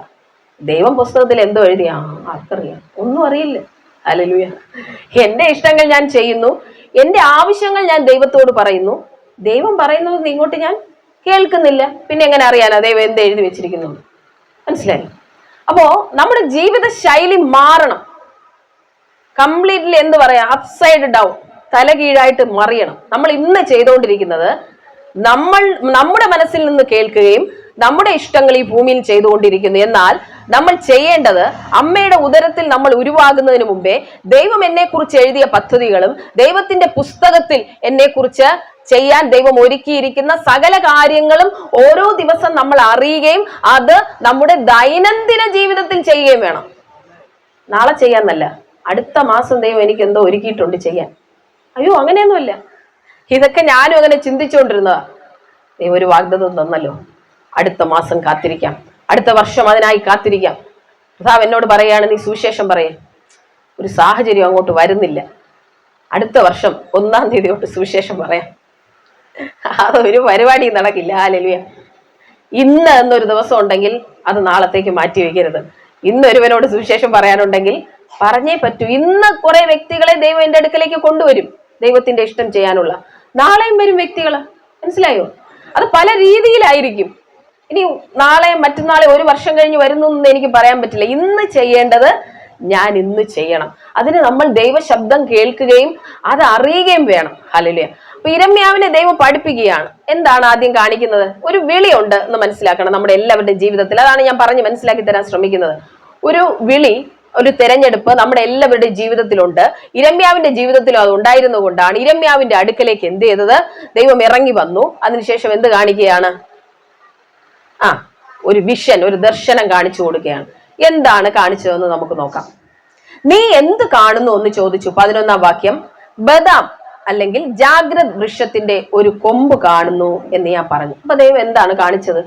ദൈവം പുസ്തകത്തിൽ എന്തോ എഴുതിയാ ആർക്കറിയാം? ഒന്നും അറിയില്ല. ഹല്ലേലൂയ. എൻ്റെ ഇഷ്ടങ്ങൾ ഞാൻ ചെയ്യുന്നു, എൻ്റെ ആവശ്യങ്ങൾ ഞാൻ ദൈവത്തോട് പറയുന്നു. ദൈവം പറയുന്നത് ഇങ്ങോട്ട് ഞാൻ കേൾക്കുന്നില്ല. പിന്നെ എങ്ങനെ അറിയാലോ ദൈവം എന്ത് എഴുതി വെച്ചിരിക്കുന്നു? മനസ്സിലായി? അപ്പോ നമ്മുടെ ജീവിത ശൈലി മാറണം. കംപ്ലീറ്റ്ലി എന്ത് പറയാ, അപ്സൈഡ് ഡൗൺ, തലകീഴായിട്ട് മറിയണം. നമ്മൾ ഇന്ന് ചെയ്തുകൊണ്ടിരിക്കുന്നത് നമ്മുടെ മനസ്സിൽ നിന്ന് കേൾക്കുകയും നമ്മുടെ ഇഷ്ടങ്ങൾ ഈ ഭൂമിയിൽ ചെയ്തുകൊണ്ടിരിക്കുന്നു. എന്നാൽ നമ്മൾ ചെയ്യേണ്ടത്, അമ്മയുടെ ഉദരത്തിൽ നമ്മൾ ഉരുവാകുന്നതിന് മുമ്പേ ദൈവം എന്നെ കുറിച്ച് എഴുതിയ പദ്ധതികളും ദൈവത്തിന്റെ പുസ്തകത്തിൽ എന്നെ കുറിച്ച് ചെയ്യാൻ ദൈവം ഒരുക്കിയിരിക്കുന്ന സകല കാര്യങ്ങളും ഓരോ ദിവസം നമ്മൾ അറിയുകയും അത് നമ്മുടെ ദൈനംദിന ജീവിതത്തിൽ ചെയ്യുകയും വേണം. നാളെ ചെയ്യാന്നല്ല, അടുത്ത മാസം ദൈവം എനിക്ക് എന്തോ ഒരുക്കിയിട്ടുണ്ട് ചെയ്യാൻ. അയ്യോ, അങ്ങനെയൊന്നുമില്ല. ഇതൊക്കെ ഞാനും അങ്ങനെ ചിന്തിച്ചുകൊണ്ടിരുന്നതാ. ദൈവം ഒരു വാഗ്ദത്തം തന്നല്ലോ, അടുത്ത മാസം കാത്തിരിക്കാം, അടുത്ത വർഷം അതിനായി കാത്തിരിക്കാം. കർത്താവ് എന്നോട് പറയാണ്, നീ സുവിശേഷം പറയേ. ഒരു സാഹചര്യം അങ്ങോട്ട് വരുന്നില്ല, അടുത്ത വർഷം 1-ാം തീയതി തൊട്ട് സുവിശേഷം പറയാം. അതൊരു പരിപാടി നടക്കില്ല. ഹല്ലേലൂയ. ഇന്ന് എന്നൊരു ദിവസം ഉണ്ടെങ്കിൽ അത് നാളത്തേക്ക് മാറ്റി വെക്കരുത്. ഇന്ന് ഒരുവനോട് സുവിശേഷം പറയാനുണ്ടെങ്കിൽ പറഞ്ഞേ പറ്റൂ. ഇന്ന് കുറെ വ്യക്തികളെ ദൈവം എന്റെ അടുക്കലേക്ക് കൊണ്ടുവരും, ദൈവത്തിന്റെ ഇഷ്ടം ചെയ്യാനുള്ള. നാളെയും വരും വ്യക്തികള്, മനസ്സിലായോ? അത് പല രീതിയിലായിരിക്കും. ഇനി നാളെ മറ്റന്നാളെ ഒരു വർഷം കഴിഞ്ഞ് വരുന്നു എന്ന് എനിക്ക് പറയാൻ പറ്റില്ല. ഇന്ന് ചെയ്യേണ്ടത് ഞാൻ ഇന്ന് ചെയ്യണം. അതിന് നമ്മൾ ദൈവശബ്ദം കേൾക്കുകയും അത് അറിയുകയും വേണം. ഹല്ലേലൂയ. അപ്പൊ യിരെമ്യാവിനെ ദൈവം പഠിപ്പിക്കുകയാണ്. എന്താണ് ആദ്യം കാണിക്കുന്നത്? ഒരു വിളിയുണ്ട് എന്ന് മനസ്സിലാക്കണം നമ്മുടെ എല്ലാവരുടെ ജീവിതത്തിൽ. അതാണ് ഞാൻ പറഞ്ഞ് മനസ്സിലാക്കി തരാൻ ശ്രമിക്കുന്നത്. ഒരു വിളി, ഒരു തെരഞ്ഞെടുപ്പ് നമ്മുടെ എല്ലാവരുടെ ജീവിതത്തിലുണ്ട്. യിരെമ്യാവിന്റെ ജീവിതത്തിലും അത് ഉണ്ടായിരുന്നു കൊണ്ടാണ് യിരെമ്യാവിന്റെ അടുക്കലേക്ക് എന്ത് ചെയ്തത്? ദൈവം ഇറങ്ങി വന്നു. അതിനുശേഷം എന്ത് കാണിക്കുകയാണ്? ഒരു വിഷൻ, ഒരു ദർശനം കാണിച്ചു കൊടുക്കുകയാണ്. എന്താണ് കാണിച്ചതെന്ന് നമുക്ക് നോക്കാം. നീ എന്ത് കാണുന്നു എന്ന് ചോദിച്ചു. 11-ാം വാക്യം. ബദാം അല്ലെങ്കിൽ ജാഗ്രത് വൃക്ഷത്തിന്റെ ഒരു കൊമ്പ് കാണുന്നു എന്ന് ഞാൻ പറഞ്ഞു. അപ്പൊ ദൈവം എന്താണ് കാണിച്ചത്?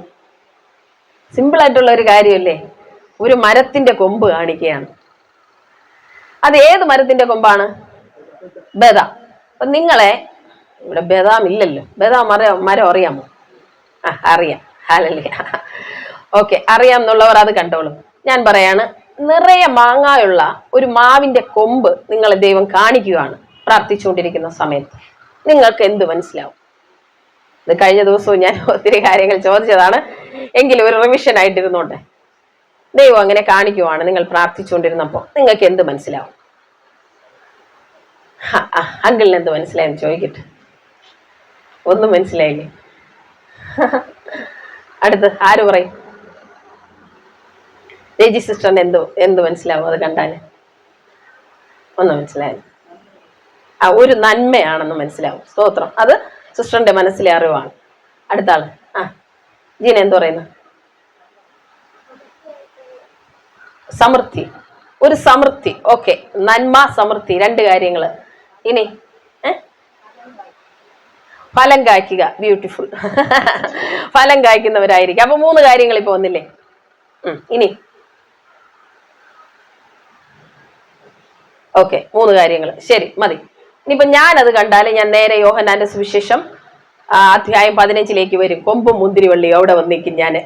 സിമ്പിൾ ആയിട്ടുള്ള ഒരു കാര്യമല്ലേ? ഒരു മരത്തിന്റെ കൊമ്പ് കാണിക്കുകയാണ്. അത് ഏത് മരത്തിന്റെ കൊമ്പാണ്? ബദാം. അപ്പൊ നിങ്ങളെ ഇവിടെ ബദാം ഇല്ലല്ലോ. ബദാം മരം അറിയാമോ? അറിയാം. ഹല്ലേലൂയ. ഓക്കെ, അറിയാം എന്നുള്ളവർ അത് കണ്ടോളും. ഞാൻ പറയാണ്, നിറയെ മാങ്ങായുള്ള ഒരു മാവിന്റെ കൊമ്പ് നിങ്ങളെ ദൈവം കാണിക്കുകയാണ് പ്രാർത്ഥിച്ചുകൊണ്ടിരിക്കുന്ന സമയത്ത്. നിങ്ങൾക്ക് എന്ത് മനസ്സിലാവും? ഇത് കഴിഞ്ഞ ദിവസവും ഞാൻ ഒത്തിരി കാര്യങ്ങൾ ചോദിച്ചതാണ്, എങ്കിലും ഒരു റിവിഷൻ ആയിട്ടിരുന്നോട്ടെ. ദൈവം അങ്ങനെ കാണിക്കുവാണ് നിങ്ങൾ പ്രാർത്ഥിച്ചുകൊണ്ടിരുന്നപ്പോൾ. നിങ്ങൾക്ക് എന്ത് മനസ്സിലാവും? അങ്കിളിന് എന്ത് മനസ്സിലായെന്ന് ചോദിക്കട്ടെ. ഒന്നും മനസ്സിലായില്ലേ? അടുത്ത് ആര് പറയും? രജി സിസ്റ്ററിന് എന്ത് മനസ്സിലാവും അത് കണ്ടാല്? ഒന്നും മനസ്സിലായില്ല. ഒരു നന്മയാണെന്ന് മനസ്സിലാവും. സ്തോത്രം. അത് സിസ്റ്ററിന്റെ മനസ്സിലെ അറിവാണ്. അടുത്ത ആള്. ജീന എന്ത് പറയുന്നു? സമൃദ്ധി. ഒരു സമൃദ്ധി. ഓക്കെ, നന്മ, സമൃദ്ധി, രണ്ട് കാര്യങ്ങള്. ഇനി ഫലം കായ്ക്കുക. ബ്യൂട്ടിഫുൾ. ഫലം കായ്ക്കുന്നവരായിരിക്കും. അപ്പൊ 3 കാര്യങ്ങൾ ഇപ്പൊ വന്നില്ലേ? ഇനി ഓക്കെ, 3 കാര്യങ്ങൾ. ശരി, മതി. ഇനിയിപ്പൊ ഞാനത് കണ്ടാല് ഞാൻ നേരെ യോഹന്നാന്റെ സുവിശേഷം അധ്യായം 15 വരും. കൊമ്പും മുന്തിരിവള്ളിയും അവിടെ വന്നിരിക്കും ഞാന്.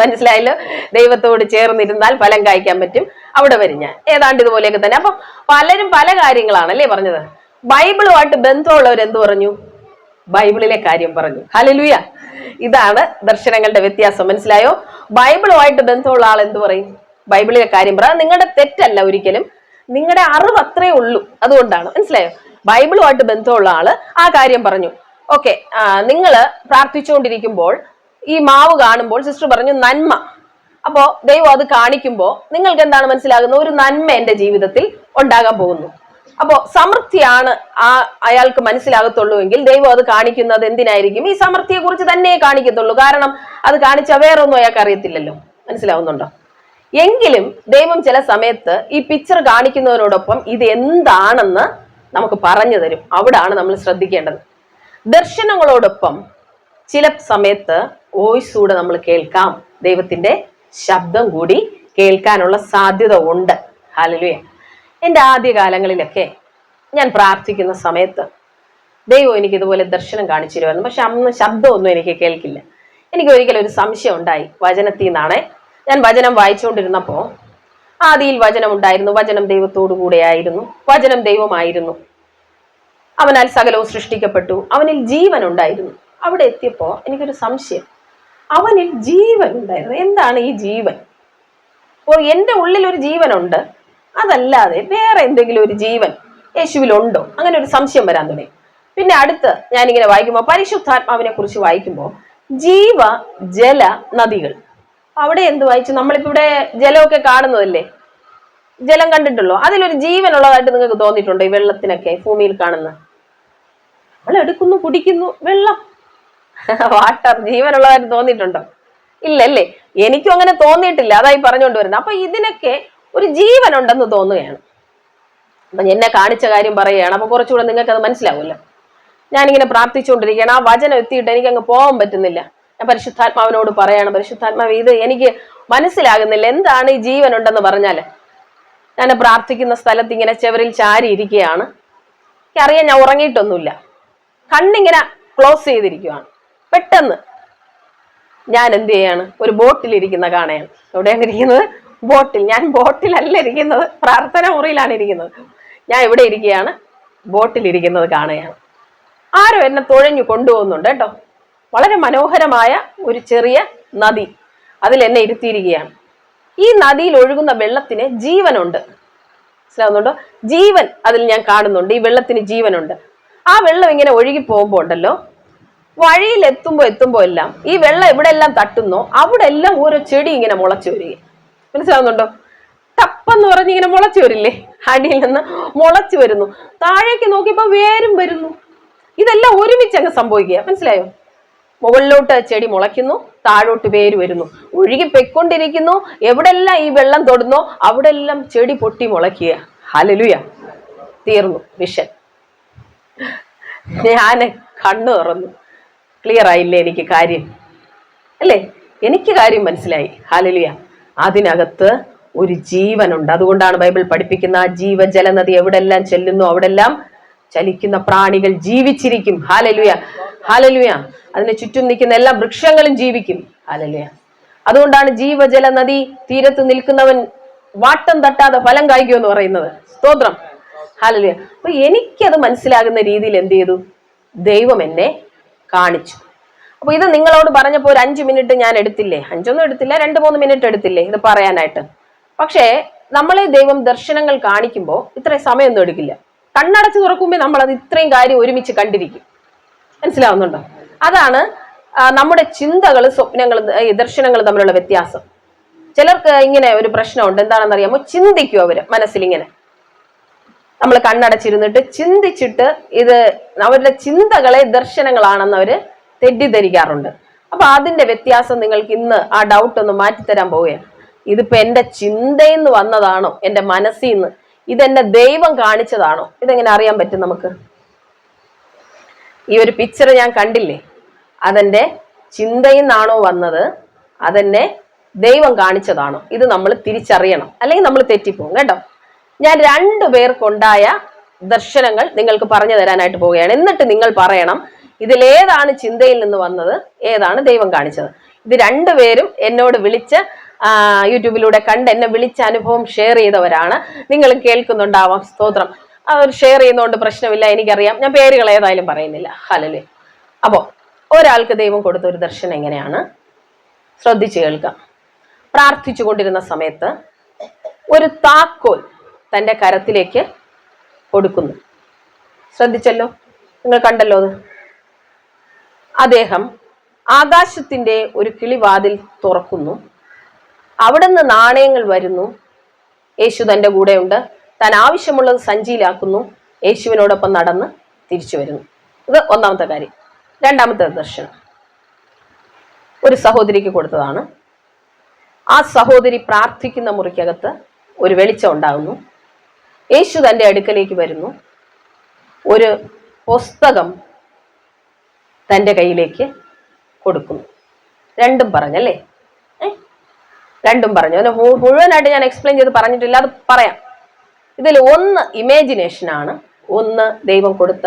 മനസ്സിലായല്ലോ? ദൈവത്തോട് ചേർന്നിരുന്നാൽ ഫലം കായ്ക്കാൻ പറ്റും. അവിടെ വരും ഞാൻ. ഏതാണ്ട് ഇതുപോലെയൊക്കെ തന്നെ. അപ്പൊ പലരും പല കാര്യങ്ങളാണല്ലേ പറഞ്ഞത്. ബൈബിളുമായിട്ട് ബന്ധമുള്ളവർ എന്ത് പറഞ്ഞു? ബൈബിളിലെ കാര്യം പറഞ്ഞു. ഹല്ലേലൂയ. ഇതാണ് ദർശനങ്ങളുടെ വ്യത്യാസം. മനസ്സിലായോ? ബൈബിളുമായിട്ട് ബന്ധമുള്ള ആൾ എന്ത് പറയും? ബൈബിളിലെ കാര്യം പറ. നിങ്ങളുടെ തെറ്റല്ല ഒരിക്കലും, നിങ്ങളുടെ അറിവ് അത്രേ ഉള്ളൂ. അതുകൊണ്ടാണ്. മനസ്സിലായോ? ബൈബിളുമായിട്ട് ബന്ധമുള്ള ആള് ആ കാര്യം പറഞ്ഞു. ഓക്കെ, നിങ്ങള് പ്രാർത്ഥിച്ചുകൊണ്ടിരിക്കുമ്പോൾ ഈ മാവ് കാണുമ്പോൾ സിസ്റ്റർ പറഞ്ഞു നന്മ. അപ്പോ ദൈവം അത് കാണിക്കുമ്പോ നിങ്ങൾക്ക് എന്താണ് മനസ്സിലാകുന്നത്? ഒരു നന്മ എന്റെ ജീവിതത്തിൽ ഉണ്ടാകാൻ പോകുന്നു. അപ്പോ സമൃദ്ധിയാണ് അയാൾക്ക് മനസ്സിലാകത്തുള്ളൂ എങ്കിൽ ദൈവം അത് കാണിക്കുന്നത് എന്തിനായിരിക്കും? ഈ സമൃദ്ധിയെ കുറിച്ച് തന്നെ കാണിക്കത്തുള്ളൂ. കാരണം അത് കാണിച്ച വേറൊന്നും അയാൾക്ക് അറിയത്തില്ലല്ലോ. മനസ്സിലാവുന്നുണ്ടോ? എങ്കിലും ദൈവം ചില സമയത്ത് ഈ പിക്ചർ കാണിക്കുന്നതിനോടൊപ്പം ഇത് എന്താണെന്ന് നമുക്ക് പറഞ്ഞു തരും. അവിടാണ് നമ്മൾ ശ്രദ്ധിക്കേണ്ടത്. ദർശനങ്ങളോടൊപ്പം ചില സമയത്ത് വോയിസ് കൂടെ നമ്മൾ കേൾക്കാം. ദൈവത്തിന്റെ ശബ്ദം കൂടി കേൾക്കാനുള്ള സാധ്യത ഉണ്ട്. ഹല്ലേലൂയ. എൻ്റെ ആദ്യകാലങ്ങളിലൊക്കെ ഞാൻ പ്രാർത്ഥിക്കുന്ന സമയത്ത് ദൈവം എനിക്ക് ഇതുപോലെ ദർശനം കാണിച്ചു തരുമായിരുന്നു. പക്ഷെ അന്ന് ശബ്ദമൊന്നും എനിക്ക് കേൾക്കില്ല. എനിക്ക് ഒരിക്കലും ഒരു സംശയം ഉണ്ടായി. വചനത്തിൽ നിന്നാണ്. ഞാൻ വചനം വായിച്ചുകൊണ്ടിരുന്നപ്പോ ആദിയിൽ വചനം ഉണ്ടായിരുന്നു, വചനം ദൈവത്തോടു കൂടെയായിരുന്നു, വചനം ദൈവമായിരുന്നു, അവനാൽ സകലവും സൃഷ്ടിക്കപ്പെട്ടു, അവനിൽ ജീവൻ ഉണ്ടായിരുന്നു. അവിടെ എത്തിയപ്പോ എനിക്കൊരു സംശയം. അവനിൽ ജീവൻ ഉണ്ടായിരുന്നു. എന്താണ് ഈ ജീവൻ? അപ്പോൾ എൻ്റെ ഉള്ളിൽ ഒരു ജീവനുണ്ട്, അതല്ലാതെ വേറെ എന്തെങ്കിലും ഒരു ജീവൻ യേശുവിലുണ്ടോ? അങ്ങനെ ഒരു സംശയം വരാൻ തുടങ്ങി. പിന്നെ അടുത്ത് ഞാനിങ്ങനെ വായിക്കുമ്പോൾ പരിശുദ്ധാത്മാവിനെ കുറിച്ച് വായിക്കുമ്പോൾ ജീവ ജല നദികൾ. അവിടെ എന്ത് വായിച്ചു? നമ്മളിപ്പോ ഇവിടെ ജലമൊക്കെ കാണുന്നതല്ലേ, ജലം കണ്ടിട്ടുള്ളൂ. അതിലൊരു ജീവനുള്ളതായിട്ട് നിങ്ങൾക്ക് തോന്നിയിട്ടുണ്ടോ? ഈ വെള്ളത്തിനൊക്കെ ഭൂമിയിൽ കാണുന്ന നമ്മൾ എടുക്കുന്നു, കുടിക്കുന്നു, വെള്ളം, വാട്ടർ, ജീവനുള്ളതായിട്ട് തോന്നിയിട്ടുണ്ടോ? ഇല്ലല്ലേ? എനിക്കും അങ്ങനെ തോന്നിയിട്ടില്ല. അതായി പറഞ്ഞുകൊണ്ട് വരുന്നത്. അപ്പൊ ഇതിനൊക്കെ ഒരു ജീവനുണ്ടെന്ന് തോന്നുകയാണ്. അപ്പൊ എന്നെ കാണിച്ച കാര്യം പറയുകയാണ്. അപ്പൊ കുറച്ചുകൂടെ നിങ്ങൾക്ക് അത് മനസ്സിലാവുമല്ലോ. ഞാനിങ്ങനെ പ്രാർത്ഥിച്ചുകൊണ്ടിരിക്കുകയാണ്. ആ വചനം എത്തിയിട്ട് എനിക്ക് അങ്ങ് പോകാൻ പറ്റുന്നില്ല. ഞാൻ പരിശുദ്ധാത്മാവിനോട് പറയാണ്, പരിശുദ്ധാത്മാവ് ഇത് എനിക്ക് മനസ്സിലാകുന്നില്ല, എന്താണ് ഈ ജീവൻ ഉണ്ടെന്ന് പറഞ്ഞാല്. ഞാൻ പ്രാർത്ഥിക്കുന്ന സ്ഥലത്ത് ഇങ്ങനെ ചെവറിൽ ചാരി ഇരിക്കുകയാണ്. എനിക്കറിയാം ഞാൻ ഉറങ്ങിയിട്ടൊന്നുമില്ല. കണ്ണിങ്ങനെ ക്ലോസ് ചെയ്തിരിക്കുകയാണ്. പെട്ടെന്ന് ഞാൻ എന്ത് ചെയ്യാണ്, ഒരു ബോട്ടിലിരിക്കുന്ന കാണയാണ്. എവിടെയാണ് ഇരിക്കുന്നത്? ബോട്ടിൽ. ഞാൻ ബോട്ടിലല്ല ഇരിക്കുന്നത്, പ്രാർത്ഥന മുറിയിലാണ് ഇരിക്കുന്നത്. ഞാൻ ഇവിടെ ഇരിക്കുകയാണ്, ബോട്ടിലിരിക്കുന്നത് കാണുകയാണ്. ആരോ എന്നെ തുഴഞ്ഞു കൊണ്ടുപോകുന്നുണ്ട് കേട്ടോ. വളരെ മനോഹരമായ ഒരു ചെറിയ നദി, അതിൽ എന്നെ ഇരുത്തിയിരിക്കുകയാണ്. ഈ നദിയിൽ ഒഴുകുന്ന വെള്ളത്തിന് ജീവനുണ്ട്. മനസ്സിലാവുന്നുണ്ടോ? ജീവൻ അതിൽ ഞാൻ കാണുന്നുണ്ട്. ഈ വെള്ളത്തിന് ജീവനുണ്ട്. ആ വെള്ളം ഇങ്ങനെ ഒഴുകി പോകുമ്പോൾ ഉണ്ടല്ലോ, വഴിയിൽ എത്തുമ്പോ എല്ലാം ഈ വെള്ളം എവിടെ എല്ലാം തട്ടുന്നോ അവിടെ എല്ലാം ഓരോ ചെടി ഇങ്ങനെ മുളച്ചു വരിക. മനസ്സിലാവുന്നുണ്ടോ? തപ്പെന്ന് പറഞ്ഞ് ഇങ്ങനെ മുളച്ചു വരില്ലേ, അടിയിൽ നിന്ന് മുളച്ചു വരുന്നു. താഴേക്ക് നോക്കിയപ്പോ വേരും വരുന്നു. ഇതെല്ലാം ഒരുമിച്ച് അങ്ങ് സംഭവിക്കുക. മനസ്സിലായോ? മുകളിലോട്ട് ചെടി മുളയ്ക്കുന്നു, താഴോട്ട് വേര് വരുന്നു, ഒഴുകി പൊയ്ക്കൊണ്ടിരിക്കുന്നു. എവിടെല്ലാം ഈ വെള്ളം തൊടുന്നോ അവിടെ എല്ലാം ചെടി പൊട്ടി മുളയ്ക്കുക. ഹല്ലേലൂയ. തീർന്നു വിഷൻ. ഞാൻ കണ്ണു തുറന്നു. ക്ലിയർ ആയില്ലേ എനിക്ക് കാര്യം? അല്ലേ? എനിക്ക് കാര്യം മനസ്സിലായി. ഹല്ലേലൂയ. അതിനകത്ത് ഒരു ജീവനുണ്ട്. അതുകൊണ്ടാണ് ബൈബിൾ പഠിപ്പിക്കുന്ന ആ ജീവജല നദി എവിടെല്ലാം ചെല്ലുന്നു അവിടെല്ലാം ചലിക്കുന്ന പ്രാണികൾ ജീവിച്ചിരിക്കും. Hallelujah, hallelujah. അതിന് ചുറ്റും നിൽക്കുന്ന എല്ലാ വൃക്ഷങ്ങളും ജീവിക്കും. ഹല്ലേലൂയ. അതുകൊണ്ടാണ് ജീവജല നദി തീരത്ത് നിൽക്കുന്നവൻ വാട്ടം തട്ടാതെ ഫലം കായ്ക്കുമെന്ന് പറയുന്നത്. സ്തോത്രം. ഹല്ലേലൂയ. അപ്പൊ എനിക്കത് മനസ്സിലാകുന്ന രീതിയിൽ എന്ത് ചെയ്തു? ദൈവം എന്നെ കാണിച്ചു. അപ്പൊ ഇത് നിങ്ങളോട് പറഞ്ഞപ്പോ ഒരു 5 മിനിറ്റ് ഞാൻ എടുത്തില്ലേ? 5 എടുത്തില്ല, 2-3 മിനിറ്റ് എടുത്തില്ലേ ഇത് പറയാനായിട്ട്? പക്ഷേ നമ്മളെ ദൈവം ദർശനങ്ങൾ കാണിക്കുമ്പോൾ ഇത്രയും സമയമൊന്നും എടുക്കില്ല. കണ്ണടച്ച് തുറക്കുമ്പോൾ നമ്മൾ അത് ഇത്രയും കാര്യം ഒരുമിച്ച് കണ്ടിരിക്കും. മനസ്സിലാവുന്നുണ്ടോ? അതാണ് നമ്മുടെ ചിന്തകൾ, സ്വപ്നങ്ങൾ, ദർശനങ്ങൾ തമ്മിലുള്ള വ്യത്യാസം. ചിലർക്ക് ഇങ്ങനെ ഒരു പ്രശ്നമുണ്ട്. എന്താണെന്ന് അറിയാമോ? ചിന്തിക്കും അവര് മനസ്സിലിങ്ങനെ. നമ്മൾ കണ്ണടച്ചിരുന്നിട്ട് ചിന്തിച്ചിട്ട് ഇത് അവരുടെ ചിന്തകളെ ദർശനങ്ങളാണെന്ന് അവര് തെറ്റിദ്ധരിക്കാറുണ്ട്. അപ്പൊ അതിന്റെ വ്യത്യാസം നിങ്ങൾക്ക് ഇന്ന് ആ ഡൗട്ട് ഒന്ന് മാറ്റിത്തരാൻ പോവുകയാണ്. ഇതിപ്പോ എന്റെ ചിന്തയിൽ നിന്ന് വന്നതാണോ, എന്റെ മനസ്സിൽ നിന്ന്, ഇതെന്നെ ദൈവം കാണിച്ചതാണോ? ഇതെങ്ങനെ അറിയാൻ പറ്റും നമുക്ക്? ഈ ഒരു പിക്ചർ ഞാൻ കണ്ടില്ലേ, അതെന്റെ ചിന്തയിൽ നിന്നാണോ വന്നത്, അതെന്നെ ദൈവം കാണിച്ചതാണോ? ഇത് നമ്മൾ തിരിച്ചറിയണം, അല്ലെങ്കിൽ നമ്മൾ തെറ്റിപ്പോകും കേട്ടോ. ഞാൻ 2 പേർക്കുണ്ടായ ദർശനങ്ങൾ നിങ്ങൾക്ക് പറഞ്ഞു തരാനായിട്ട് പോവുകയാണ്. എന്നിട്ട് നിങ്ങൾ പറയണം ഇതിലേതാണ് ചിന്തയിൽ നിന്ന് വന്നത്, ഏതാണ് ദൈവം കാണിച്ചത്. ഇത് 2 പേരും എന്നോട് വിളിച്ച് യൂട്യൂബിലൂടെ കണ്ട് എന്നെ വിളിച്ച അനുഭവം ഷെയർ ചെയ്തവരാണ്. നിങ്ങൾ കേൾക്കുന്നുണ്ടാവാം. സ്തോത്രം. അവർ ഷെയർ ചെയ്യുന്നതുകൊണ്ട് പ്രശ്നമില്ല, എനിക്കറിയാം. ഞാൻ പേരുകൾ ഏതായാലും പറയുന്നില്ല. ഹല്ലേലൂയ. അപ്പോ ഒരാൾക്ക് ദൈവം കൊടുത്ത ഒരു ദർശനം എങ്ങനെയാണ്? ശ്രദ്ധിച്ചു കേൾക്കാം. പ്രാർത്ഥിച്ചു കൊണ്ടിരുന്ന സമയത്ത് ഒരു താക്കോൽ തൻ്റെ കരത്തിലേക്ക് കൊടുക്കുന്നു. ശ്രദ്ധിച്ചല്ലോ, നിങ്ങൾ കണ്ടല്ലോ അത്. അദ്ദേഹം ആകാശത്തിന്റെ ഒരു കിളിവാതിൽ തുറക്കുന്നു. അവിടെ നിന്ന് നാണയങ്ങൾ വരുന്നു. യേശു തൻ്റെ കൂടെയുണ്ട്. താൻ ആവശ്യമുള്ളത് സഞ്ചിയിലാക്കുന്നു. യേശുവിനോടൊപ്പം നടന്ന് തിരിച്ചു വരുന്നു. ഇത് ഒന്നാമത്തെ കാര്യം. രണ്ടാമത്തെ ദർശനം ഒരു സഹോദരിക്ക് കൊടുത്തതാണ്. ആ സഹോദരി പ്രാർത്ഥിക്കുന്ന മുറിക്കകത്ത് ഒരു വെളിച്ചം ഉണ്ടാകുന്നു. യേശു തൻ്റെ അടുക്കലേക്ക് വരുന്നു. ഒരു പുസ്തകം തൻ്റെ കയ്യിലേക്ക് കൊടുക്കുന്നു. രണ്ടും പറഞ്ഞല്ലേ? രണ്ടും പറഞ്ഞു. അതിന് മുഴുവനായിട്ട് ഞാൻ എക്സ്പ്ലെയിൻ ചെയ്ത് പറഞ്ഞിട്ടില്ല, അത് പറയാം. ഇതിൽ ഒന്ന് ഇമാജിനേഷനാണ്, ഒന്ന് ദൈവം കൊടുത്ത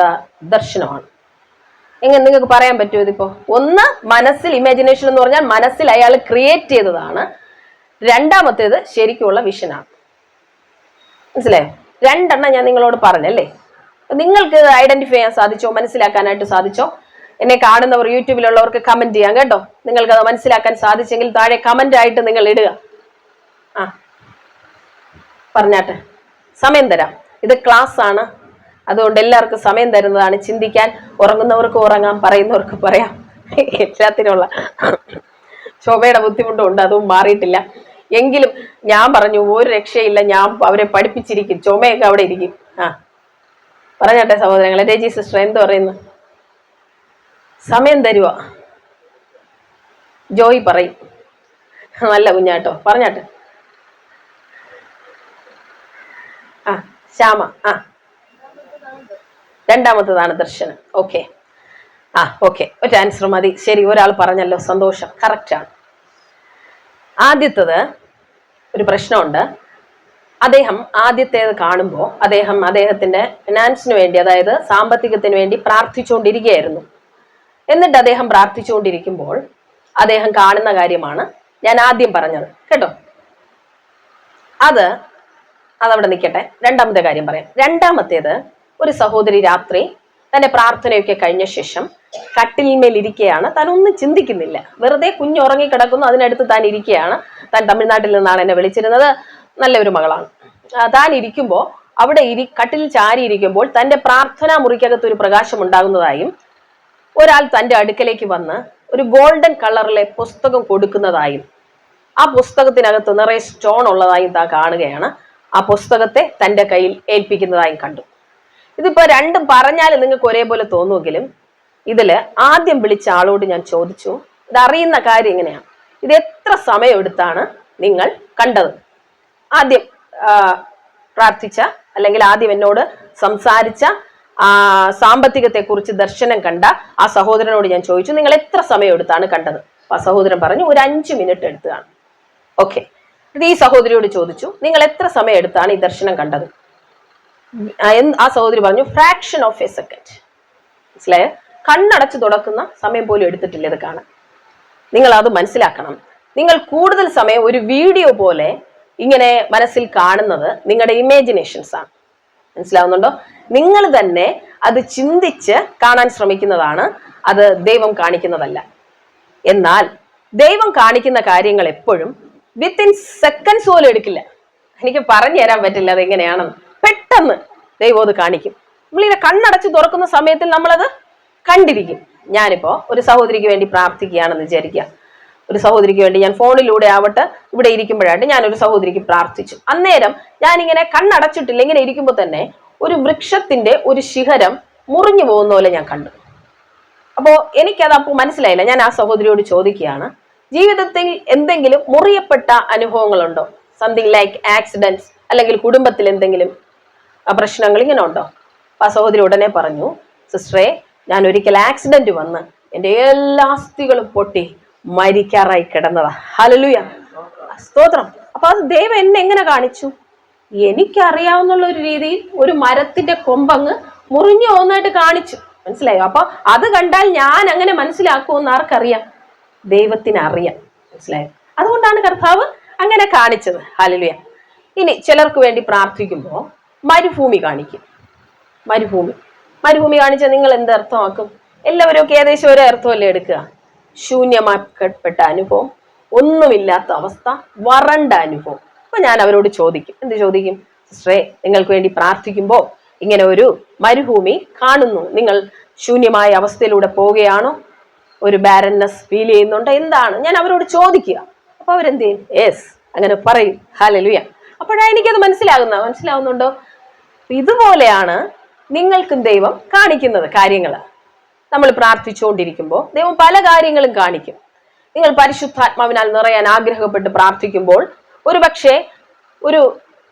ദർശനമാണ്. എങ്ങനെ നിങ്ങൾക്ക് പറയാൻ പറ്റുമോ ഇതിപ്പോ? ഒന്ന് മനസ്സിൽ, ഇമാജിനേഷൻ എന്ന് പറഞ്ഞാൽ മനസ്സിൽ അയാൾ ക്രിയേറ്റ് ചെയ്തതാണ്. രണ്ടാമത്തേത് ശരിക്കുള്ള വിഷനാണ്. മനസ്സിലായോ? 2 എണ്ണം ഞാൻ നിങ്ങളോട് പറഞ്ഞല്ലേ. നിങ്ങൾക്ക് ഐഡന്റിഫൈ ചെയ്യാൻ സാധിച്ചോ? മനസ്സിലാക്കാനായിട്ട് സാധിച്ചോ? എന്നെ കാണുന്നവർ, യൂട്യൂബിലുള്ളവർക്ക് കമന്റ് ചെയ്യാം കേട്ടോ. നിങ്ങൾക്ക് അത് മനസ്സിലാക്കാൻ സാധിച്ചെങ്കിൽ താഴെ കമന്റ് ആയിട്ട് നിങ്ങൾ ഇടുക. പറഞ്ഞാട്ടെ, സമയം തരാം. ഇത് ക്ലാസ് ആണ്, അതുകൊണ്ട് എല്ലാവർക്കും സമയം തരുന്നതാണ്. ചിന്തിക്കാൻ, ഉറങ്ങുന്നവർക്ക് ഉറങ്ങാം, പറയുന്നവർക്ക് പറയാം. എല്ലാത്തിനുള്ള ശോഭയുടെ ബുദ്ധിമുട്ടുണ്ട്, അതും മാറിയിട്ടില്ല. എങ്കിലും ഞാൻ പറഞ്ഞു ഒരു രക്ഷയില്ല, ഞാൻ അവരെ പഠിപ്പിച്ചിരിക്കും. ചുമയൊക്കെ അവിടെ ഇരിക്കും. പറഞ്ഞാട്ടെ സഹോദരങ്ങളെ. രജി സിസ്റ്റർ എന്ത് പറയുന്നു? സമയം തരുക. ജോയി പറയും. നല്ല കുഞ്ഞാട്ടോ, പറഞ്ഞാട്ടെ. ശ്യാമ. രണ്ടാമത്തതാണ് ദർശനം. ഓക്കെ, ഓക്കെ, ഒരു ആൻസർ മതി. ശരി, ഒരാൾ പറഞ്ഞല്ലോ, സന്തോഷം, കറക്റ്റാണ്. ആദ്യത്തത് ഒരു പ്രശ്നമുണ്ട്. അദ്ദേഹം ആദ്യത്തേത് കാണുമ്പോൾ അദ്ദേഹത്തിന്റെ ഫിനാൻസിന് വേണ്ടി, അതായത് സാമ്പത്തികത്തിന് വേണ്ടി പ്രാർത്ഥിച്ചുകൊണ്ടിരിക്കുകയായിരുന്നു. എന്നിട്ട് അദ്ദേഹം പ്രാർത്ഥിച്ചുകൊണ്ടിരിക്കുമ്പോൾ അദ്ദേഹം കാണുന്ന കാര്യമാണ് ഞാൻ ആദ്യം പറഞ്ഞത് കേട്ടോ. അതവിടെ നിൽക്കട്ടെ. രണ്ടാമത്തെ കാര്യം പറയാം. രണ്ടാമത്തേത്, ഒരു സഹോദരി രാത്രി തന്റെ പ്രാർത്ഥനയൊക്കെ കഴിഞ്ഞ ശേഷം കട്ടിലിന്മേൽ ഇരിക്കുകയാണ്. താൻ ഒന്നും ചിന്തിക്കുന്നില്ല, വെറുതെ കുഞ്ഞുറങ്ങി കിടക്കുന്നു, അതിനടുത്ത് താൻ ഇരിക്കുകയാണ്. താൻ തമിഴ്നാട്ടിൽ നിന്നാണ് എന്നെ വിളിച്ചിരുന്നത്, നല്ലൊരു മകളാണ്. താൻ ഇരിക്കുമ്പോൾ അവിടെ കട്ടിലിൽ ചാരി ഇരിക്കുമ്പോൾ തന്റെ പ്രാർത്ഥനാ മുറിക്കകത്ത് ഒരു പ്രകാശം ഉണ്ടാകുന്നതായും ഒരാൾ തന്റെ അടുക്കലേക്ക് വന്ന് ഒരു ഗോൾഡൻ കളറിലെ പുസ്തകം കൊടുക്കുന്നതായും ആ പുസ്തകത്തിനകത്ത് നിറയെ സ്റ്റോൺ ഉള്ളതായും താൻ കാണുകയാണ്. ആ പുസ്തകത്തെ തന്റെ കയ്യിൽ ഏൽപ്പിക്കുന്നതായും കണ്ടു. ഇതിപ്പോ രണ്ടും പറഞ്ഞാൽ നിങ്ങൾക്ക് ഒരേപോലെ തോന്നുമെങ്കിലും ഇതില് ആദ്യം വിളിച്ച ആളോട് ഞാൻ ചോദിച്ചു, ഇത് അറിയുന്ന കാര്യം എങ്ങനെയാണ്, ഇത് എത്ര സമയം എടുത്താണ് നിങ്ങൾ കണ്ടത്? ആദ്യം പ്രാർത്ഥിച്ച അല്ലെങ്കിൽ ആദ്യം എന്നോട് സംസാരിച്ച സാമ്പത്തികത്തെ കുറിച്ച് ദർശനം കണ്ട ആ സഹോദരനോട് ഞാൻ ചോദിച്ചു, നിങ്ങൾ എത്ര സമയം എടുത്താണ് കണ്ടത്? ആ സഹോദരൻ പറഞ്ഞു, ഒരു 5 മിനിറ്റ് എടുത്തതാണ്. ഓക്കെ. ഈ സഹോദരിയോട് ചോദിച്ചു, നിങ്ങൾ എത്ര സമയം എടുത്താണ് ഈ ദർശനം കണ്ടത്? ആ സഹോദരി പറഞ്ഞു, ഫ്രാക്ഷൻ ഓഫ് എ സെക്കൻഡ്. മനസ്സിലായോ? കണ്ണടച്ച് തുടക്കുന്ന സമയം പോലും എടുത്തിട്ടില്ല ഇത് കാണാൻ. നിങ്ങൾ അത് മനസ്സിലാക്കണം. നിങ്ങൾ കൂടുതൽ സമയം ഒരു വീഡിയോ പോലെ ഇങ്ങനെ മനസ്സിൽ കാണുന്നത് നിങ്ങളുടെ ഇമാജിനേഷൻസ് ആണ്. മനസ്സിലാവുന്നുണ്ടോ? നിങ്ങൾ തന്നെ അത് ചിന്തിച്ച് കാണാൻ ശ്രമിക്കുന്നതാണ്, അത് ദൈവം കാണിക്കുന്നതല്ല. എന്നാൽ ദൈവം കാണിക്കുന്ന കാര്യങ്ങൾ എപ്പോഴും വിത്തിൻ സെക്കൻഡ്സ് പോലും എടുക്കില്ല. എനിക്ക് പറഞ്ഞു തരാൻ പറ്റില്ല അതെങ്ങനെയാണെന്ന്. പെട്ടെന്ന് ദൈവം അത് കാണിക്കും. നമ്മളിങ്ങനെ കണ്ണടച്ച് തുറക്കുന്ന സമയത്തിൽ നമ്മളത് കണ്ടിരിക്കും. ഞാനിപ്പോ ഒരു സഹോദരിക്ക് വേണ്ടി പ്രാർത്ഥിക്കുകയാണെന്ന് വിചാരിക്കുക. ഒരു സഹോദരിക്ക് വേണ്ടി ഞാൻ ഫോണിലൂടെ ആവട്ടെ ഇവിടെ ഇരിക്കുമ്പോഴായിട്ട് ഞാനൊരു സഹോദരിക്ക് പ്രാർത്ഥിച്ചു. അന്നേരം ഞാനിങ്ങനെ കണ്ണടച്ചിട്ടില്ല, ഇങ്ങനെ ഇരിക്കുമ്പോൾ തന്നെ ഒരു വൃക്ഷത്തിന്റെ ഒരു ശിഖരം മുറിഞ്ഞു പോകുന്ന പോലെ ഞാൻ കണ്ടു. അപ്പോ എനിക്കത് അപ്പോൾ മനസ്സിലായില്ല. ഞാൻ ആ സഹോദരിയോട് ചോദിക്കുകയാണ്, ജീവിതത്തിൽ എന്തെങ്കിലും മുറിയപ്പെട്ട അനുഭവങ്ങളുണ്ടോ? സംതിങ് ലൈക്ക് ആക്സിഡൻസ്, അല്ലെങ്കിൽ കുടുംബത്തിൽ എന്തെങ്കിലും പ്രശ്നങ്ങൾ ഇങ്ങനെ ഉണ്ടോ? ആ സഹോദരി ഉടനെ പറഞ്ഞു, സിസ്റ്ററെ, ഞാൻ ഒരിക്കൽ ആക്സിഡന്റ് വന്ന് എൻ്റെ എല്ലാ അസ്ഥികളും പൊട്ടി മരിക്കാറായി കിടന്നതാ. ഹല്ലേലൂയ, സ്തോത്രം. അപ്പൊ അത് ദൈവം എന്നെ എങ്ങനെ കാണിച്ചു? എനിക്കറിയാവുന്ന ഒരു രീതിയിൽ ഒരു മരത്തിന്റെ കൊമ്പങ്ങ് മുറിഞ്ഞു പോകുന്നതായിട്ട് കാണിച്ചു. മനസ്സിലായോ? അപ്പൊ അത് കണ്ടാൽ ഞാൻ അങ്ങനെ മനസ്സിലാക്കുമെന്ന് ആർക്കറിയാം? ദൈവത്തിന് അറിയാം. മനസ്സിലായോ? അതുകൊണ്ടാണ് കർത്താവ് അങ്ങനെ കാണിച്ചത്. ഹല്ലേലൂയ. ഇനി ചിലർക്ക് വേണ്ടി പ്രാർത്ഥിക്കുമ്പോൾ മരുഭൂമി കാണിക്കും. മരുഭൂമി കാണിച്ചാൽ നിങ്ങൾ എന്ത് അർത്ഥമാക്കും? എല്ലാവരും ഒക്കെ ഏകദേശം ഒരേ അർത്ഥമല്ലേ എടുക്കുക? ശൂന്യമാക്കപ്പെട്ട അനുഭവം, ഒന്നുമില്ലാത്ത അവസ്ഥ, വരണ്ട അനുഭവം. അപ്പൊ ഞാൻ അവരോട് ചോദിക്കും, എന്ത് ചോദിക്കും? സിസ്റ്ററെ, നിങ്ങൾക്ക് വേണ്ടി പ്രാർത്ഥിക്കുമ്പോൾ ഇങ്ങനെ ഒരു മരുഭൂമി കാണുന്നു, നിങ്ങൾ ശൂന്യമായ അവസ്ഥയിലൂടെ പോവുകയാണോ? ഒരു ബാരൻനെസ് ഫീൽ ചെയ്യുന്നുണ്ടോ? എന്താണ്? ഞാൻ അവരോട് ചോദിക്കുക. അപ്പൊ അവരെന്ത് ചെയ്യും? യെസ്, അങ്ങനെ പറയും. ഹല്ലേലൂയ. അപ്പോഴാണ് എനിക്കത് മനസ്സിലാവുന്നുണ്ടോ? ഇതുപോലെയാണ് നിങ്ങൾക്കും ദൈവം കാണിക്കുന്നത് കാര്യങ്ങൾ. നമ്മൾ പ്രാർത്ഥിച്ചുകൊണ്ടിരിക്കുമ്പോൾ ദൈവം പല കാര്യങ്ങളും കാണിക്കും. നിങ്ങൾ പരിശുദ്ധാത്മാവിനാൽ നിറയാൻ ആഗ്രഹപ്പെട്ട് പ്രാർത്ഥിക്കുമ്പോൾ ഒരു പക്ഷേ ഒരു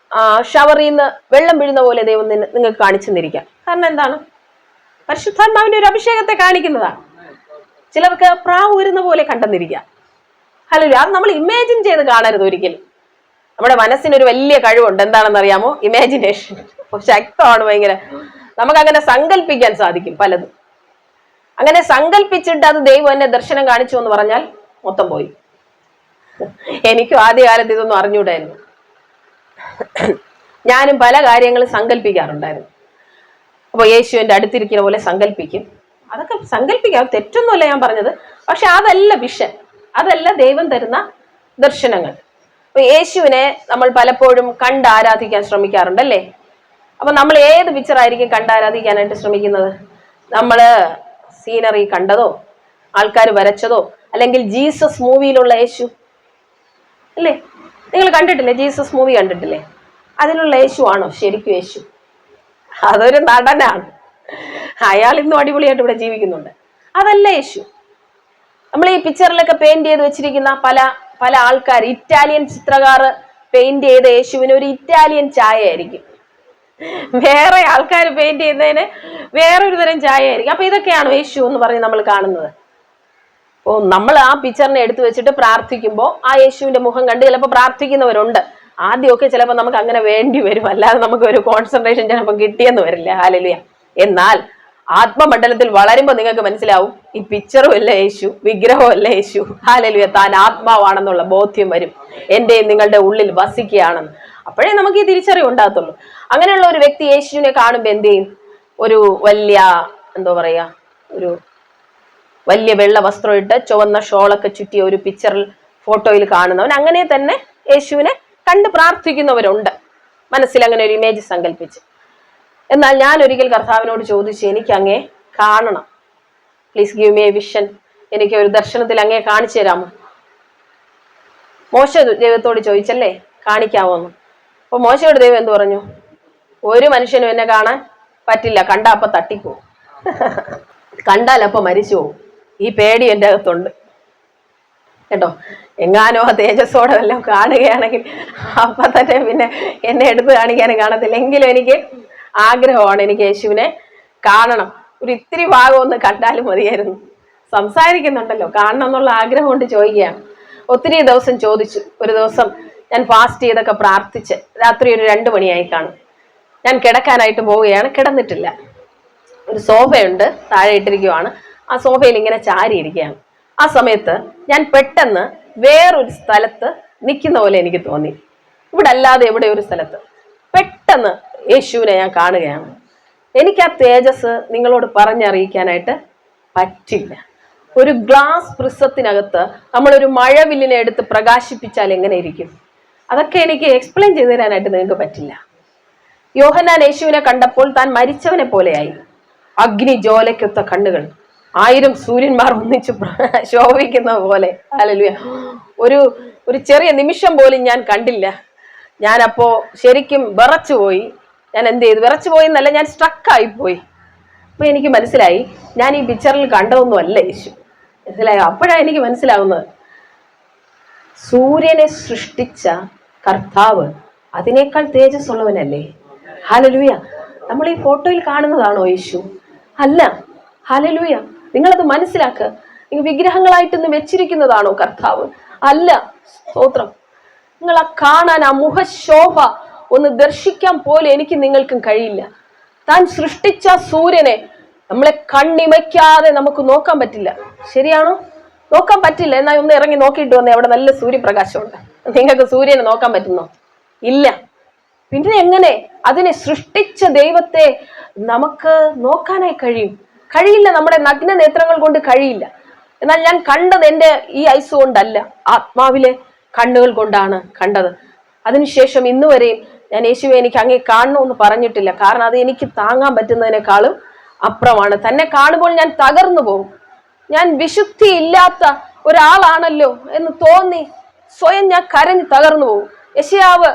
ഷവറിൽ നിന്ന് വെള്ളം വീഴുന്ന പോലെ ദൈവം നിങ്ങൾക്ക് കാണിച്ചു തന്നിരിക്കാം. കാരണം എന്താണ്? പരിശുദ്ധാത്മാവിന്റെ ഒരു അഭിഷേകത്തെ കാണിക്കുന്നതാണ്. ചിലർക്ക് പ്രാവ് വരുന്ന പോലെ കണ്ടെന്നിരിക്കാം. ഹല്ലേലൂയ. അത് നമ്മൾ ഇമാജിൻ ചെയ്ത് കാണരുത് ഒരിക്കലും. നമ്മുടെ മനസ്സിനൊരു വലിയ കഴിവുണ്ട്, എന്താണെന്ന് അറിയാമോ? ഇമാജിനേഷൻ ശക്തമാണ് ഭയങ്കര. നമുക്കങ്ങനെ സങ്കല്പിക്കാൻ സാധിക്കും പലതും. അങ്ങനെ സങ്കല്പിച്ചിട്ട് അത് ദൈവം എന്നെ ദർശനം കാണിച്ചു എന്ന് പറഞ്ഞാൽ മൊത്തം പോയി. എനിക്കും ആദ്യകാലത്ത് ഇതൊന്നും അറിഞ്ഞൂടായിരുന്നു. ഞാനും പല കാര്യങ്ങളും സങ്കല്പിക്കാറുണ്ടായിരുന്നു. അപ്പോൾ യേശുവിന്റെ അടുത്തിരിക്കുന്ന പോലെ സങ്കല്പിക്കും. അതൊക്കെ സങ്കല്പിക്കാം, തെറ്റൊന്നുമല്ല ഞാൻ പറഞ്ഞത്. പക്ഷെ അതല്ല വിഷൻ, അതല്ല ദൈവം തരുന്ന ദർശനങ്ങൾ. അപ്പൊ യേശുവിനെ നമ്മൾ പലപ്പോഴും കണ്ട് ആരാധിക്കാൻ ശ്രമിക്കാറുണ്ടല്ലേ? അപ്പൊ നമ്മൾ ഏത് പിക്ചറായിരിക്കും കണ്ടാരാധിക്കാനായിട്ട് ശ്രമിക്കുന്നത്? നമ്മള് സീനറി കണ്ടതോ, ആൾക്കാർ വരച്ചതോ, അല്ലെങ്കിൽ ജീസസ് മൂവിയിലുള്ള യേശു അല്ലേ? നിങ്ങൾ കണ്ടിട്ടില്ലേ? ജീസസ് മൂവി കണ്ടിട്ടില്ലേ? അതിലുള്ള യേശു ആണോ ശരിക്കും യേശു? അതൊരു നടനാണ്. അയാൾ ഇന്നും അടിപൊളിയായിട്ട് ഇവിടെ ജീവിക്കുന്നുണ്ട്. അതല്ല യേശു. നമ്മൾ ഈ പിക്ചറിലൊക്കെ പെയിന്റ് ചെയ്ത് വെച്ചിരിക്കുന്ന പല ആൾക്കാർ, ഇറ്റാലിയൻ ചിത്രകാർ പെയിന്റ് ചെയ്ത യേശുവിന് ഒരു ഇറ്റാലിയൻ ചായ ആയിരിക്കും. വേറെ ആൾക്കാർ പെയിന്റ് ചെയ്യുന്നതിന് വേറൊരു തരം ചായ ആയിരിക്കും. അപ്പൊ ഇതൊക്കെയാണോ യേശു എന്ന് പറഞ്ഞ് നമ്മൾ കാണുന്നത്? ഓ, നമ്മൾ ആ പിക്ചറിനെ എടുത്തു വെച്ചിട്ട് പ്രാർത്ഥിക്കുമ്പോൾ ആ യേശുവിന്റെ മുഖം കണ്ട് ചിലപ്പോൾ പ്രാർത്ഥിക്കുന്നവരുണ്ട്. ആദ്യമൊക്കെ ചിലപ്പോൾ നമുക്ക് അങ്ങനെ വേണ്ടി വരും, അല്ലാതെ നമുക്ക് ഒരു കോൺസെൻട്രേഷൻ ചിലപ്പോൾ കിട്ടിയെന്ന് വരില്ല. ഹല്ലേലൂയ. എന്നാൽ ആത്മമണ്ഡലത്തിൽ വളരുമ്പോൾ നിങ്ങൾക്ക് മനസ്സിലാവും ഈ പിക്ചറും അല്ല യേശു, വിഗ്രഹവും അല്ല യേശു. ഹല്ലേലൂയ. താൻ ആത്മാവാണെന്നുള്ള ബോധ്യം വരും, എൻ്റെ നിങ്ങളുടെ ഉള്ളിൽ വസിക്കുകയാണെന്ന്. അപ്പോഴേ നമുക്ക് ഈ തിരിച്ചറിവ് ഉണ്ടാകത്തുള്ളൂ. അങ്ങനെയുള്ള ഒരു വ്യക്തി യേശുവിനെ കാണുമ്പോൾ എന്ത് ചെയ്യും? ഒരു വലിയ എന്തോ പറയാ, ഒരു വലിയ വെള്ള വസ്ത്രം ഇട്ട് ചുവന്ന ഷോളൊക്കെ ചുറ്റിയ ഒരു പിക്ചറിൽ ഫോട്ടോയിൽ കാണുന്നവൻ അങ്ങനെ തന്നെ യേശുവിനെ കണ്ട് പ്രാർത്ഥിക്കുന്നവരുണ്ട്, മനസ്സിൽ അങ്ങനെ ഒരു ഇമേജ് സങ്കല്പിച്ച്. എന്നാൽ ഞാൻ ഒരിക്കൽ കർത്താവിനോട് ചോദിച്ചു, എനിക്ക് അങ്ങേ കാണണം, please give me A vision, എനിക്ക് ഒരു ദർശനത്തിൽ അങ്ങേ കാണിച്ചു തരാമോ? മോശ ദൈവത്തോട് ചോദിച്ചല്ലേ കാണിക്കാവോന്ന്. അപ്പൊ മോശയുടെ ദൈവം എന്ത് പറഞ്ഞു? ഒരു മനുഷ്യനും എന്നെ കാണാൻ പറ്റില്ല, കണ്ടാ അപ്പൊ തട്ടിപ്പോവും, കണ്ടാൽ അപ്പൊ മരിച്ചു പോവും, ഈ പേടി എൻ്റെ അകത്തുണ്ട് കേട്ടോ. എങ്ങാനോ ആ തേജസ്സോടെ വല്ലതും കാണുകയാണെങ്കിൽ അപ്പൊ തന്നെ പിന്നെ എന്നെ എടുത്ത് കാണിക്കാനും കാണത്തില്ല. എങ്കിലും എനിക്ക് ആഗ്രഹമാണ്, എനിക്ക് യേശുവിനെ കാണണം. ഒരു ഇത്തിരി ഭാഗം ഒന്ന് കണ്ടാലും മതിയായിരുന്നു. സംസാരിക്കുന്നുണ്ടല്ലോ, കാണണം എന്നുള്ള ആഗ്രഹം കൊണ്ട് ചോദിക്കുകയാണ്. ഒത്തിരി ദിവസം ചോദിച്ചു. ഒരു ദിവസം ഞാൻ ഫാസ്റ്റ് ചെയ്തൊക്കെ പ്രാർത്ഥിച്ച് രാത്രി ഒരു 2 മണിയായി കാണും. ഞാൻ കിടക്കാനായിട്ട് പോവുകയാണ്, കിടന്നിട്ടില്ല. ഒരു സോഫയുണ്ട്, താഴെ ഇട്ടിരിക്കുവാണ്. ആ സോഫയിൽ ഇങ്ങനെ ചാരിയിരിക്കുകയാണ്. ആ സമയത്ത് ഞാൻ പെട്ടെന്ന് വേറൊരു സ്ഥലത്ത് നിൽക്കുന്ന പോലെ എനിക്ക് തോന്നി. ഇവിടെ അല്ലാതെ എവിടെ ഒരു സ്ഥലത്ത് പെട്ടെന്ന് യേശുവിനെ ഞാൻ കാണുകയാണ്. എനിക്ക് ആ തേജസ് നിങ്ങളോട് പറഞ്ഞറിയിക്കാനായിട്ട് പറ്റില്ല. ഒരു ഗ്ലാസ് പ്രിസത്തിനകത്ത് നമ്മളൊരു മഴവില്ലിനെ എടുത്ത് പ്രകാശിപ്പിച്ചാൽ എങ്ങനെ ഇരിക്കും? അതൊക്കെ എനിക്ക് എക്സ്പ്ലെയിൻ ചെയ്തു തരാനായിട്ട് നിങ്ങൾക്ക് പറ്റില്ല. യോഹന്നാൻ യേശുവിനെ കണ്ടപ്പോൾ താൻ മരിച്ചവനെ പോലെയായി. അഗ്നി ജ്വാലയ്ക്കൊത്ത കണ്ണുകൾ, 1000 സൂര്യന്മാർ ഒന്നിച്ച് ശോഭിക്കുന്ന പോലെ. ഹല്ലേലൂയ. ഒരു ചെറിയ നിമിഷം പോലും ഞാൻ കണ്ടില്ല. ഞാനപ്പോ ശരിക്കും വിറച്ചുപോയി. ഞാൻ എന്ത് ചെയ്തു? വിറച്ചു പോയി എന്നല്ല, ഞാൻ സ്ട്രക്കായി പോയി. അപ്പൊ എനിക്ക് മനസ്സിലായി, ഞാൻ ഈ പിക്ചറിൽ കണ്ടതൊന്നും അല്ല യേശു. മനസ്സിലായോ? അപ്പോഴാണ് എനിക്ക് മനസ്സിലാവുന്നത്, സൂര്യനെ സൃഷ്ടിച്ച കർത്താവ് അതിനേക്കാൾ തേജസ് ഉള്ളവനല്ലേ? ഹല്ലേലൂയ. നമ്മൾ ഈ ഫോട്ടോയിൽ കാണുന്നതാണോ യേശു? അല്ല. ഹല്ലേലൂയ. നിങ്ങളത് മനസ്സിലാക്കുക. നിങ്ങൾ വിഗ്രഹങ്ങളായിട്ടൊന്ന് വെച്ചിരിക്കുന്നതാണോ കർത്താവ്? അല്ല. സ്തോത്രം. നിങ്ങൾ ആ കാണാൻ, ആ മുഖശോഭ ഒന്ന് ദർശിക്കാൻ പോലെ എനിക്ക് നിങ്ങൾക്കും കഴിയില്ല. താൻ സൃഷ്ടിച്ച സൂര്യനെ നമ്മളെ കണ്ണിമയ്ക്കാതെ നമുക്ക് നോക്കാൻ പറ്റില്ല. ശരിയാണോ? നോക്കാൻ പറ്റില്ല. എന്നാൽ ഒന്ന് ഇറങ്ങി നോക്കിയിട്ട് വന്നേ, അവിടെ നല്ല സൂര്യപ്രകാശമുണ്ട്. നിങ്ങൾക്ക് സൂര്യനെ നോക്കാൻ പറ്റുന്നോ? ഇല്ല. പിന്നെ എങ്ങനെ അതിനെ സൃഷ്ടിച്ച ദൈവത്തെ നമുക്ക് നോക്കാനായി കഴിയില്ല. നമ്മുടെ നഗ്ന നേത്രങ്ങൾ കൊണ്ട് കഴിയില്ല. എന്നാൽ ഞാൻ കണ്ടത് എൻ്റെ ഈ ഐസ് കൊണ്ടല്ല, ആത്മാവിലെ കണ്ണുകൾ കൊണ്ടാണ് കണ്ടത്. അതിനുശേഷം ഇന്ന് വരെയും ഞാൻ യേശുവെ എനിക്ക് അങ്ങേ കാണണമെന്ന് പറഞ്ഞിട്ടില്ല. കാരണം അത് എനിക്ക് താങ്ങാൻ പറ്റുന്നതിനേക്കാളും അപ്പുറമാണ്. തന്നെ കാണുമ്പോൾ ഞാൻ തകർന്നു പോകും. ഞാൻ വിശുദ്ധി ഇല്ലാത്ത ഒരാളാണല്ലോ എന്ന് തോന്നി സ്വയം ഞാൻ കരഞ്ഞ് തകർന്നു പോകും. യെശയ്യാവ്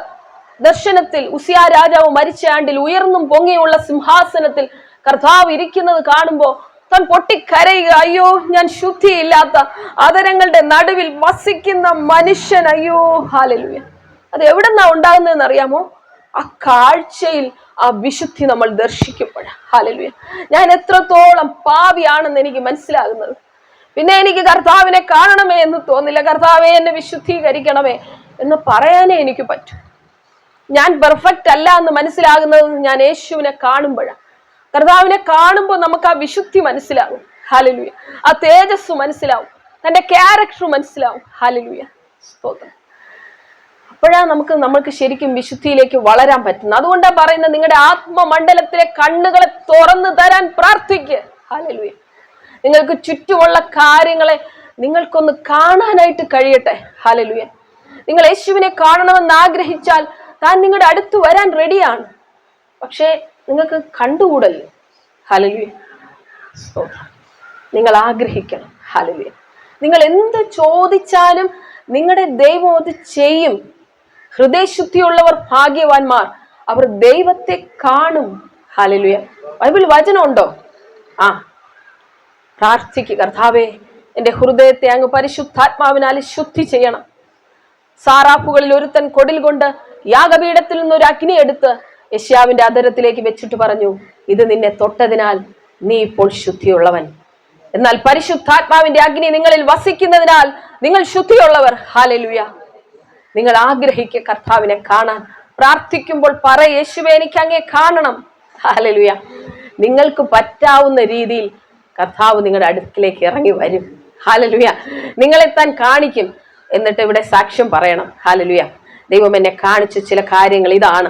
ദർശനത്തിൽ ഉസിയാ രാജാവ് മരിച്ച ആണ്ടിൽ ഉയർന്നും പൊങ്ങിയുള്ള സിംഹാസനത്തിൽ കർത്താവ് ഇരിക്കുന്നത് കാണുമ്പോൾ താൻ പൊട്ടിക്കരയുക, അയ്യോ ഞാൻ ശുദ്ധിയില്ലാത്ത അതരങ്ങളുടെ നടുവിൽ വസിക്കുന്ന മനുഷ്യൻ, അയ്യോ. ഹല്ലേലൂയ. അത് എവിടെന്നാ ഉണ്ടാകുന്നതെന്ന് അറിയാമോ? ആ കാഴ്ചയിൽ ആ വിശുദ്ധി നമ്മൾ ദർശിക്കുമ്പോഴാണ്. ഹല്ലേലൂയ. ഞാൻ എത്രത്തോളം പാപിയാണെന്ന് എനിക്ക് മനസ്സിലാകുന്നത്. പിന്നെ എനിക്ക് കർത്താവിനെ കാണണമേ എന്ന് തോന്നില്ല. കർത്താവെ എന്നെ വിശുദ്ധീകരിക്കണമേ എന്ന് പറയാനേ എനിക്ക് പറ്റൂ. ഞാൻ പെർഫെക്റ്റ് അല്ല എന്ന് മനസ്സിലാകുന്നത് ഞാൻ യേശുവിനെ കാണുമ്പോഴാണ്. കർത്താവിനെ കാണുമ്പോൾ നമുക്ക് ആ വിശുദ്ധി മനസ്സിലാവും. ഹല്ലേലൂയ. ആ തേജസ് മനസ്സിലാവും, തന്റെ ക്യാരക്ടർ മനസ്സിലാവും. ഹല്ലേലൂയ. സ്തോത്രം. അപ്പോഴാണ് നമ്മൾക്ക് ശരിക്കും വിശുദ്ധിയിലേക്ക് വളരാൻ പറ്റുന്നത്. അതുകൊണ്ടാണ് പറയുന്നത്, നിങ്ങളുടെ ആത്മമണ്ഡലത്തിലെ കണ്ണുകളെ തുറന്നു തരാൻ പ്രാർത്ഥിക്കുക. ഹല്ലേലൂയ. നിങ്ങൾക്ക് ചുറ്റുമുള്ള കാര്യങ്ങളെ നിങ്ങൾക്കൊന്ന് കാണാനായിട്ട് കഴിയട്ടെ. ഹല്ലേലൂയ. നിങ്ങൾ യേശുവിനെ കാണണമെന്ന് ആഗ്രഹിച്ചാൽ താൻ നിങ്ങളുടെ അടുത്ത് വരാൻ റെഡിയാണ്. പക്ഷേ നിങ്ങൾക്ക് കണ്ടുകൂടല്ലോ. ഹല്ലേലൂയ. സ്തോത്രം. നിങ്ങൾ ആഗ്രഹിക്കണം. ഹല്ലേലൂയ. നിങ്ങൾ എന്ത് ചോദിച്ചാലും നിങ്ങളുടെ ദൈവം അത് ചെയ്യും. ഹൃദയശുദ്ധിയുള്ളവർ ഭാഗ്യവാന്മാർ, അവർ ദൈവത്തെ കാണും. ഹല്ലേലൂയ. ബൈബിൾ വചനമുണ്ടോ? പ്രാർത്ഥിക്കുക, കർത്താവേ എൻ്റെ ഹൃദയത്തെ അങ്ങ് പരിശുദ്ധാത്മാവിനാൽ ശുദ്ധി ചെയ്യണം. സാറാപ്പുകളിൽ ഒരുത്തൻ കൊടിൽ കൊണ്ട് യാഗപീഠത്തിൽ നിന്നൊരു അഗ്നി എടുത്ത് യെശയ്യാവിന്റെ അധരത്തിലേക്ക് വെച്ചിട്ട് പറഞ്ഞു, ഇത് നിന്നെ തൊട്ടതിനാൽ നീ ഇപ്പോൾ ശുദ്ധിയുള്ളവൻ. എന്നാൽ പരിശുദ്ധാത്മാവിന്റെ അഗ്നി നിങ്ങളിൽ വസിക്കുന്നതിനാൽ നിങ്ങൾ ശുദ്ധിയുള്ളവർ. ഹല്ലേലൂയ. നിങ്ങൾ ആഗ്രഹിക്കുക കർത്താവിനെ കാണാൻ. പ്രാർത്ഥിക്കുമ്പോൾ പറ, യേശുവേ എനിക്ക് അങ്ങേ കാണണം. ഹല്ലേലൂയ. നിങ്ങൾക്ക് പറ്റാവുന്ന രീതിയിൽ കർത്താവ് നിങ്ങളുടെ അടുക്കിലേക്ക് ഇറങ്ങി വരും. ഹല്ലേലൂയ. നിങ്ങളെ താൻ കാണിക്കും. എന്നിട്ട് ഇവിടെ സാക്ഷ്യം പറയണം. ഹല്ലേലൂയ. ദൈവം എന്നെ കാണിച്ച ചില കാര്യങ്ങൾ ഇതാണ്.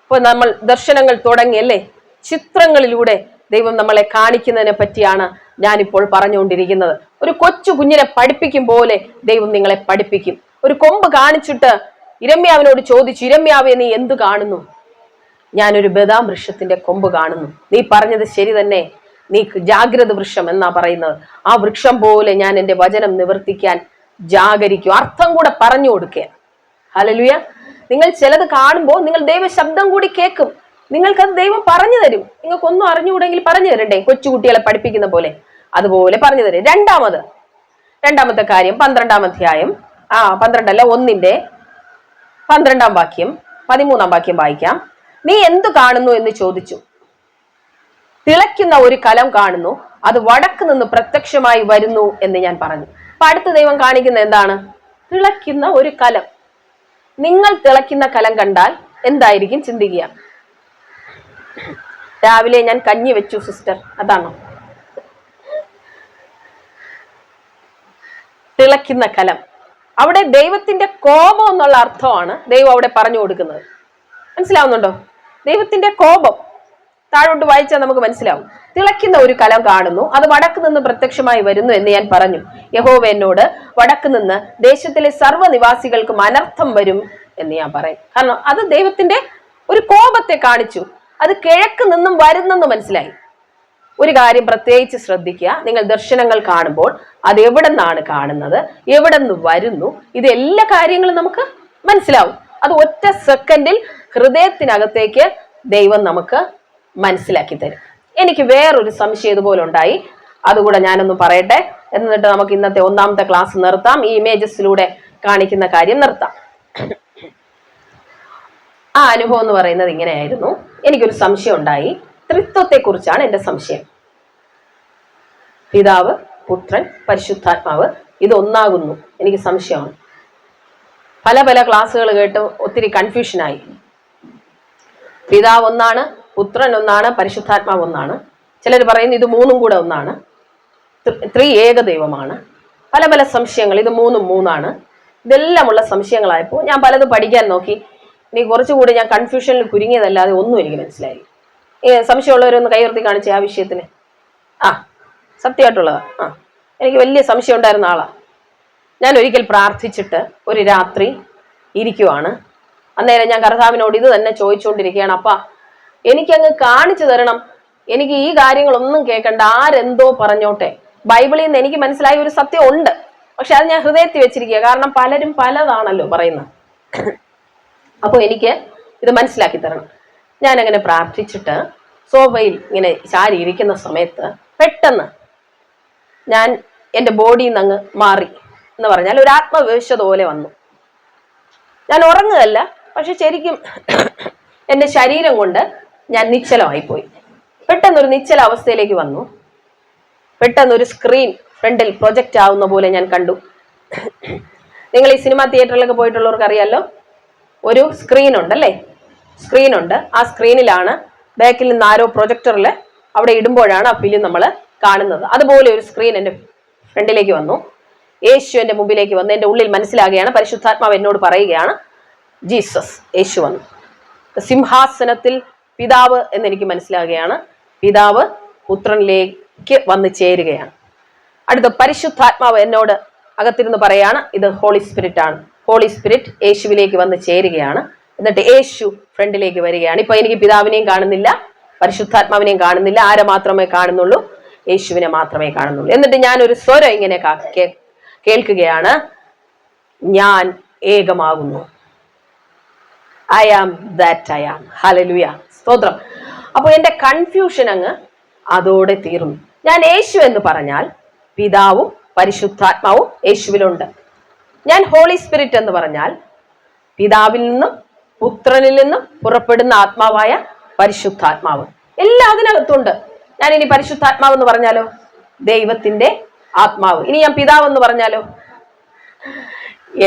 ഇപ്പൊ നമ്മൾ ദർശനങ്ങൾ തുടങ്ങിയല്ലേ, ചിത്രങ്ങളിലൂടെ ദൈവം നമ്മളെ കാണിക്കുന്നതിനെ പറ്റിയാണ് ഞാനിപ്പോൾ പറഞ്ഞുകൊണ്ടിരിക്കുന്നത്. ഒരു കൊച്ചു കുഞ്ഞിനെ പഠിപ്പിക്കും പോലെ ദൈവം നിങ്ങളെ പഠിപ്പിക്കും. ഒരു കൊമ്പ് കാണിച്ചിട്ട് ഇരമ്യാവിനോട് ചോദിച്ചു, ഇരമ്യാവെ നീ എന്ത് കാണുന്നു? ഞാനൊരു ബദാം വൃക്ഷത്തിന്റെ കൊമ്പ് കാണുന്നു. നീ പറഞ്ഞത് ശരി തന്നെ, നീ ജാഗ്രത വൃക്ഷം എന്നാ പറയുന്നത്. ആ വൃക്ഷം പോലെ ഞാൻ എൻ്റെ വചനം നിവർത്തിക്കാൻ ജാഗരിക്കും. അർത്ഥം കൂടെ പറഞ്ഞു കൊടുക്കുക. ഹല്ലേലൂയ. നിങ്ങൾ ചിലത് കാണുമ്പോൾ നിങ്ങൾ ദൈവ ശബ്ദം കൂടി കേൾക്കും. നിങ്ങൾക്കത് ദൈവം പറഞ്ഞു തരും. നിങ്ങൾക്കൊന്നും അറിഞ്ഞുകൂടെങ്കിൽ പറഞ്ഞു തരണ്ടേ, കൊച്ചുകുട്ടികളെ പഠിപ്പിക്കുന്ന പോലെ അതുപോലെ പറഞ്ഞു തരും. രണ്ടാമത്തെ കാര്യം 12-ാം അധ്യായം 1-ന്റെ 12-ാം വാക്യം 13-ാം വാക്യം വായിക്കാം. നീ എന്തു കാണുന്നു എന്ന് ചോദിച്ചു. തിളയ്ക്കുന്ന ഒരു കലം കാണുന്നു, അത് വടക്ക് നിന്ന് പ്രത്യക്ഷമായി വരുന്നു എന്ന് ഞാൻ പറഞ്ഞു. അപ്പൊ അടുത്ത ദൈവം കാണിക്കുന്ന എന്താണ്? തിളയ്ക്കുന്ന ഒരു കലം. നിങ്ങൾ തിളയ്ക്കുന്ന കലം കണ്ടാൽ എന്തായിരിക്കും ചിന്തിക്കുക? രാവിലെ ഞാൻ കഞ്ഞി വെച്ചു സിസ്റ്റർ, അതാണോ? തിളയ്ക്കുന്ന കലം, അവിടെ ദൈവത്തിന്റെ കോപം എന്നുള്ള അർത്ഥമാണ് ദൈവം അവിടെ പറഞ്ഞു കൊടുക്കുന്നത്. മനസ്സിലാവുന്നുണ്ടോ? ദൈവത്തിന്റെ കോപം താഴോട്ട് വായിച്ചാൽ നമുക്ക് മനസ്സിലാവും. തിളയ്ക്കുന്ന ഒരു കലം കാണുന്നു, അത് വടക്ക് നിന്ന് പ്രത്യക്ഷമായി വരുന്നു എന്ന് ഞാൻ പറഞ്ഞു. യഹോവ എന്നോട്, വടക്ക് നിന്ന് ദേശത്തിലെ സർവ്വനിവാസികൾക്കും അനർത്ഥം വരും എന്ന് ഞാൻ പറയും. കാരണം അത് ദൈവത്തിന്റെ ഒരു കോപത്തെ കാണിച്ചു. അത് കിഴക്ക് നിന്നും വരുന്നെന്ന് മനസ്സിലായി. ഒരു കാര്യം പ്രത്യേകിച്ച് ശ്രദ്ധിക്കുക, നിങ്ങൾ ദർശനങ്ങൾ കാണുമ്പോൾ അത് എവിടെ നിന്നാണ് കാണുന്നത്, എവിടെ നിന്ന് വരുന്നു, ഇത് എല്ലാ കാര്യങ്ങളും നമുക്ക് മനസ്സിലാവും. അത് ഒറ്റ സെക്കൻഡിൽ ഹൃദയത്തിനകത്തേക്ക് ദൈവം നമുക്ക് മനസ്സിലാക്കി തരും. എനിക്ക് വേറൊരു സംശയം ഇതുപോലെ ഉണ്ടായി, അതുകൂടെ ഞാനൊന്ന് പറയട്ടെ, എന്നിട്ട് നമുക്ക് ഇന്നത്തെ 1-ാമത്തെ ക്ലാസ് നിർത്താം. ഈ ഇമേജസിലൂടെ കാണിക്കുന്ന കാര്യം നിർത്താം. ആ അനുഭവം എന്ന് പറയുന്നത് ഇങ്ങനെയായിരുന്നു. എനിക്കൊരു സംശയം ഉണ്ടായി. ത്രിത്വത്തെ കുറിച്ചാണ് എൻ്റെ സംശയം. പിതാവ്, പുത്രൻ, പരിശുദ്ധാത്മാവ് ഇത് ഒന്നാകുന്നു. എനിക്ക് സംശയമാണ്. പല ക്ലാസ്സുകൾ കേട്ട് ഒത്തിരി കൺഫ്യൂഷനായി. പിതാവ് ഒന്നാണ്, പുത്രൻ ഒന്നാണ്, പരിശുദ്ധാത്മാവ് ഒന്നാണ്. ചിലർ പറയുന്നു ഇത് മൂന്നും കൂടെ ഒന്നാണ്, ഏക ദൈവമാണ്. പല സംശയങ്ങൾ, ഇത് മൂന്നും മൂന്നാണ്. ഇതെല്ലാമുള്ള സംശയങ്ങളായപ്പോൾ ഞാൻ പലതും പഠിക്കാൻ നോക്കി. ഇനി കുറച്ചുകൂടി ഞാൻ കൺഫ്യൂഷനിൽ കുരുങ്ങിയതല്ലാതെ ഒന്നും എനിക്ക് മനസ്സിലായി. സംശയമുള്ളവരൊന്ന് കൈയുയർത്തി കാണിച്ചേ ആ വിഷയത്തിന്. സത്യമായിട്ടുള്ളതാ. എനിക്ക് വലിയ സംശയം ഉണ്ടായിരുന്ന ആളാ. ഞാൻ ഒരിക്കൽ പ്രാർത്ഥിച്ചിട്ട് ഒരു രാത്രി ഇരിക്കുവാണ്. അന്നേരം ഞാൻ കർത്താവിനോട് ഇത് തന്നെ ചോദിച്ചുകൊണ്ടിരിക്കുകയാണ്, അപ്പാ എനിക്കങ്ങ് കാണിച്ചു തരണം, എനിക്ക് ഈ കാര്യങ്ങളൊന്നും കേൾക്കണ്ട, ആരെന്തോ പറഞ്ഞോട്ടെ. ബൈബിളിൽ നിന്ന് എനിക്ക് മനസ്സിലായ ഒരു സത്യം ഉണ്ട്, പക്ഷെ അത് ഞാൻ ഹൃദയത്തിൽ വെച്ചിരിക്കുക. കാരണം പലരും പലതാണല്ലോ പറയുന്നത്. അപ്പോൾ എനിക്ക് ഇത് മനസ്സിലാക്കി തരണം. ഞാൻ അങ്ങനെ പ്രാർത്ഥിച്ചിട്ട് സോഫയിൽ ഇങ്ങനെ ചാരി ഇരിക്കുന്ന സമയത്ത് പെട്ടെന്ന് ഞാൻ എൻ്റെ ബോഡിയിൽ നിന്ന് അങ്ങ് മാറി എന്ന് പറഞ്ഞാൽ ഒരു ആത്മവിശ്വത പോലെ വന്നു. ഞാൻ ഉറങ്ങുകയല്ല, പക്ഷെ ശരിക്കും എൻ്റെ ശരീരം കൊണ്ട് ഞാൻ നിശ്ചലമായിപ്പോയി. പെട്ടെന്നൊരു നിശ്ചല അവസ്ഥയിലേക്ക് വന്നു. പെട്ടെന്നൊരു സ്ക്രീൻ ഫ്രണ്ടിൽ പ്രൊജക്റ്റ് ആവുന്ന പോലെ ഞാൻ കണ്ടു. നിങ്ങൾ ഈ സിനിമാ തിയേറ്ററിലൊക്കെ പോയിട്ടുള്ളവർക്ക് അറിയാമല്ലോ, ഒരു സ്ക്രീൻ ഉണ്ടല്ലേ, സ്ക്രീൻ ഉണ്ട്. ആ സ്ക്രീനിലാണ് ബാക്കിൽ നിന്ന് ആരോ പ്രൊജക്ടറിൽ അവിടെ ഇടുമ്പോഴാണ് ആ ഫിലിം നമ്മൾ കാണുന്നത്. അതുപോലെ ഒരു സ്ക്രീൻ എൻ്റെ ഫ്രണ്ടിലേക്ക് വന്നു. യേശു എൻ്റെ മുമ്പിലേക്ക് വന്ന് എൻ്റെ ഉള്ളിൽ മനസ്സിലാകുകയാണ്, പരിശുദ്ധാത്മാവ് എന്നോട് പറയുകയാണ്, ജീസസ്, യേശു വന്നു. സിംഹാസനത്തിൽ പിതാവ് എന്നെനിക്ക് മനസ്സിലാകുകയാണ്. പിതാവ് പുത്രനിലേക്ക് വന്ന് ചേരുകയാണ്. അടുത്ത പരിശുദ്ധാത്മാവ് എന്നോട് അകത്തിരുന്ന് പറയാണ്, ഇത് ഹോളി സ്പിരിറ്റ് ആണ്. ഹോളി സ്പിരിറ്റ് യേശുവിലേക്ക് വന്ന് ചേരുകയാണ്. എന്നിട്ട് യേശു ഫ്രണ്ടിലേക്ക് വരികയാണ്. ഇപ്പൊ എനിക്ക് പിതാവിനെയും കാണുന്നില്ല, പരിശുദ്ധാത്മാവിനെയും കാണുന്നില്ല. ആരെ മാത്രമേ കാണുന്നുള്ളൂ? യേശുവിനെ മാത്രമേ കാണുന്നുള്ളൂ. എന്നിട്ട് ഞാൻ ഒരു സ്വരം ഇങ്ങനെ കേൾക്കുകയാണ്, ഞാൻ ഏകമാകുന്നു. I am that I am. Hallelujah, സ്തോത്രം. അപ്പൊ എന്റെ കൺഫ്യൂഷൻ അങ്ങ് അതോടെ തീർന്നു. ഞാൻ യേശു എന്ന് പറഞ്ഞാൽ പിതാവും പരിശുദ്ധാത്മാവും യേശുവിലുണ്ട്. ഞാൻ ഹോളി സ്പിരിറ്റ് എന്ന് പറഞ്ഞാൽ പിതാവിൽ നിന്നും പുത്രനിൽ നിന്നും പുറപ്പെടുന്ന ആത്മാവായ പരിശുദ്ധാത്മാവ് എല്ലാം അതിനകത്തുണ്ട്. ഞാൻ ഇനി പരിശുദ്ധാത്മാവ് എന്ന് പറഞ്ഞാലോ? ദൈവത്തിന്റെ ആത്മാവ്. ഇനി ഞാൻ പിതാവ് എന്ന് പറഞ്ഞാലോ?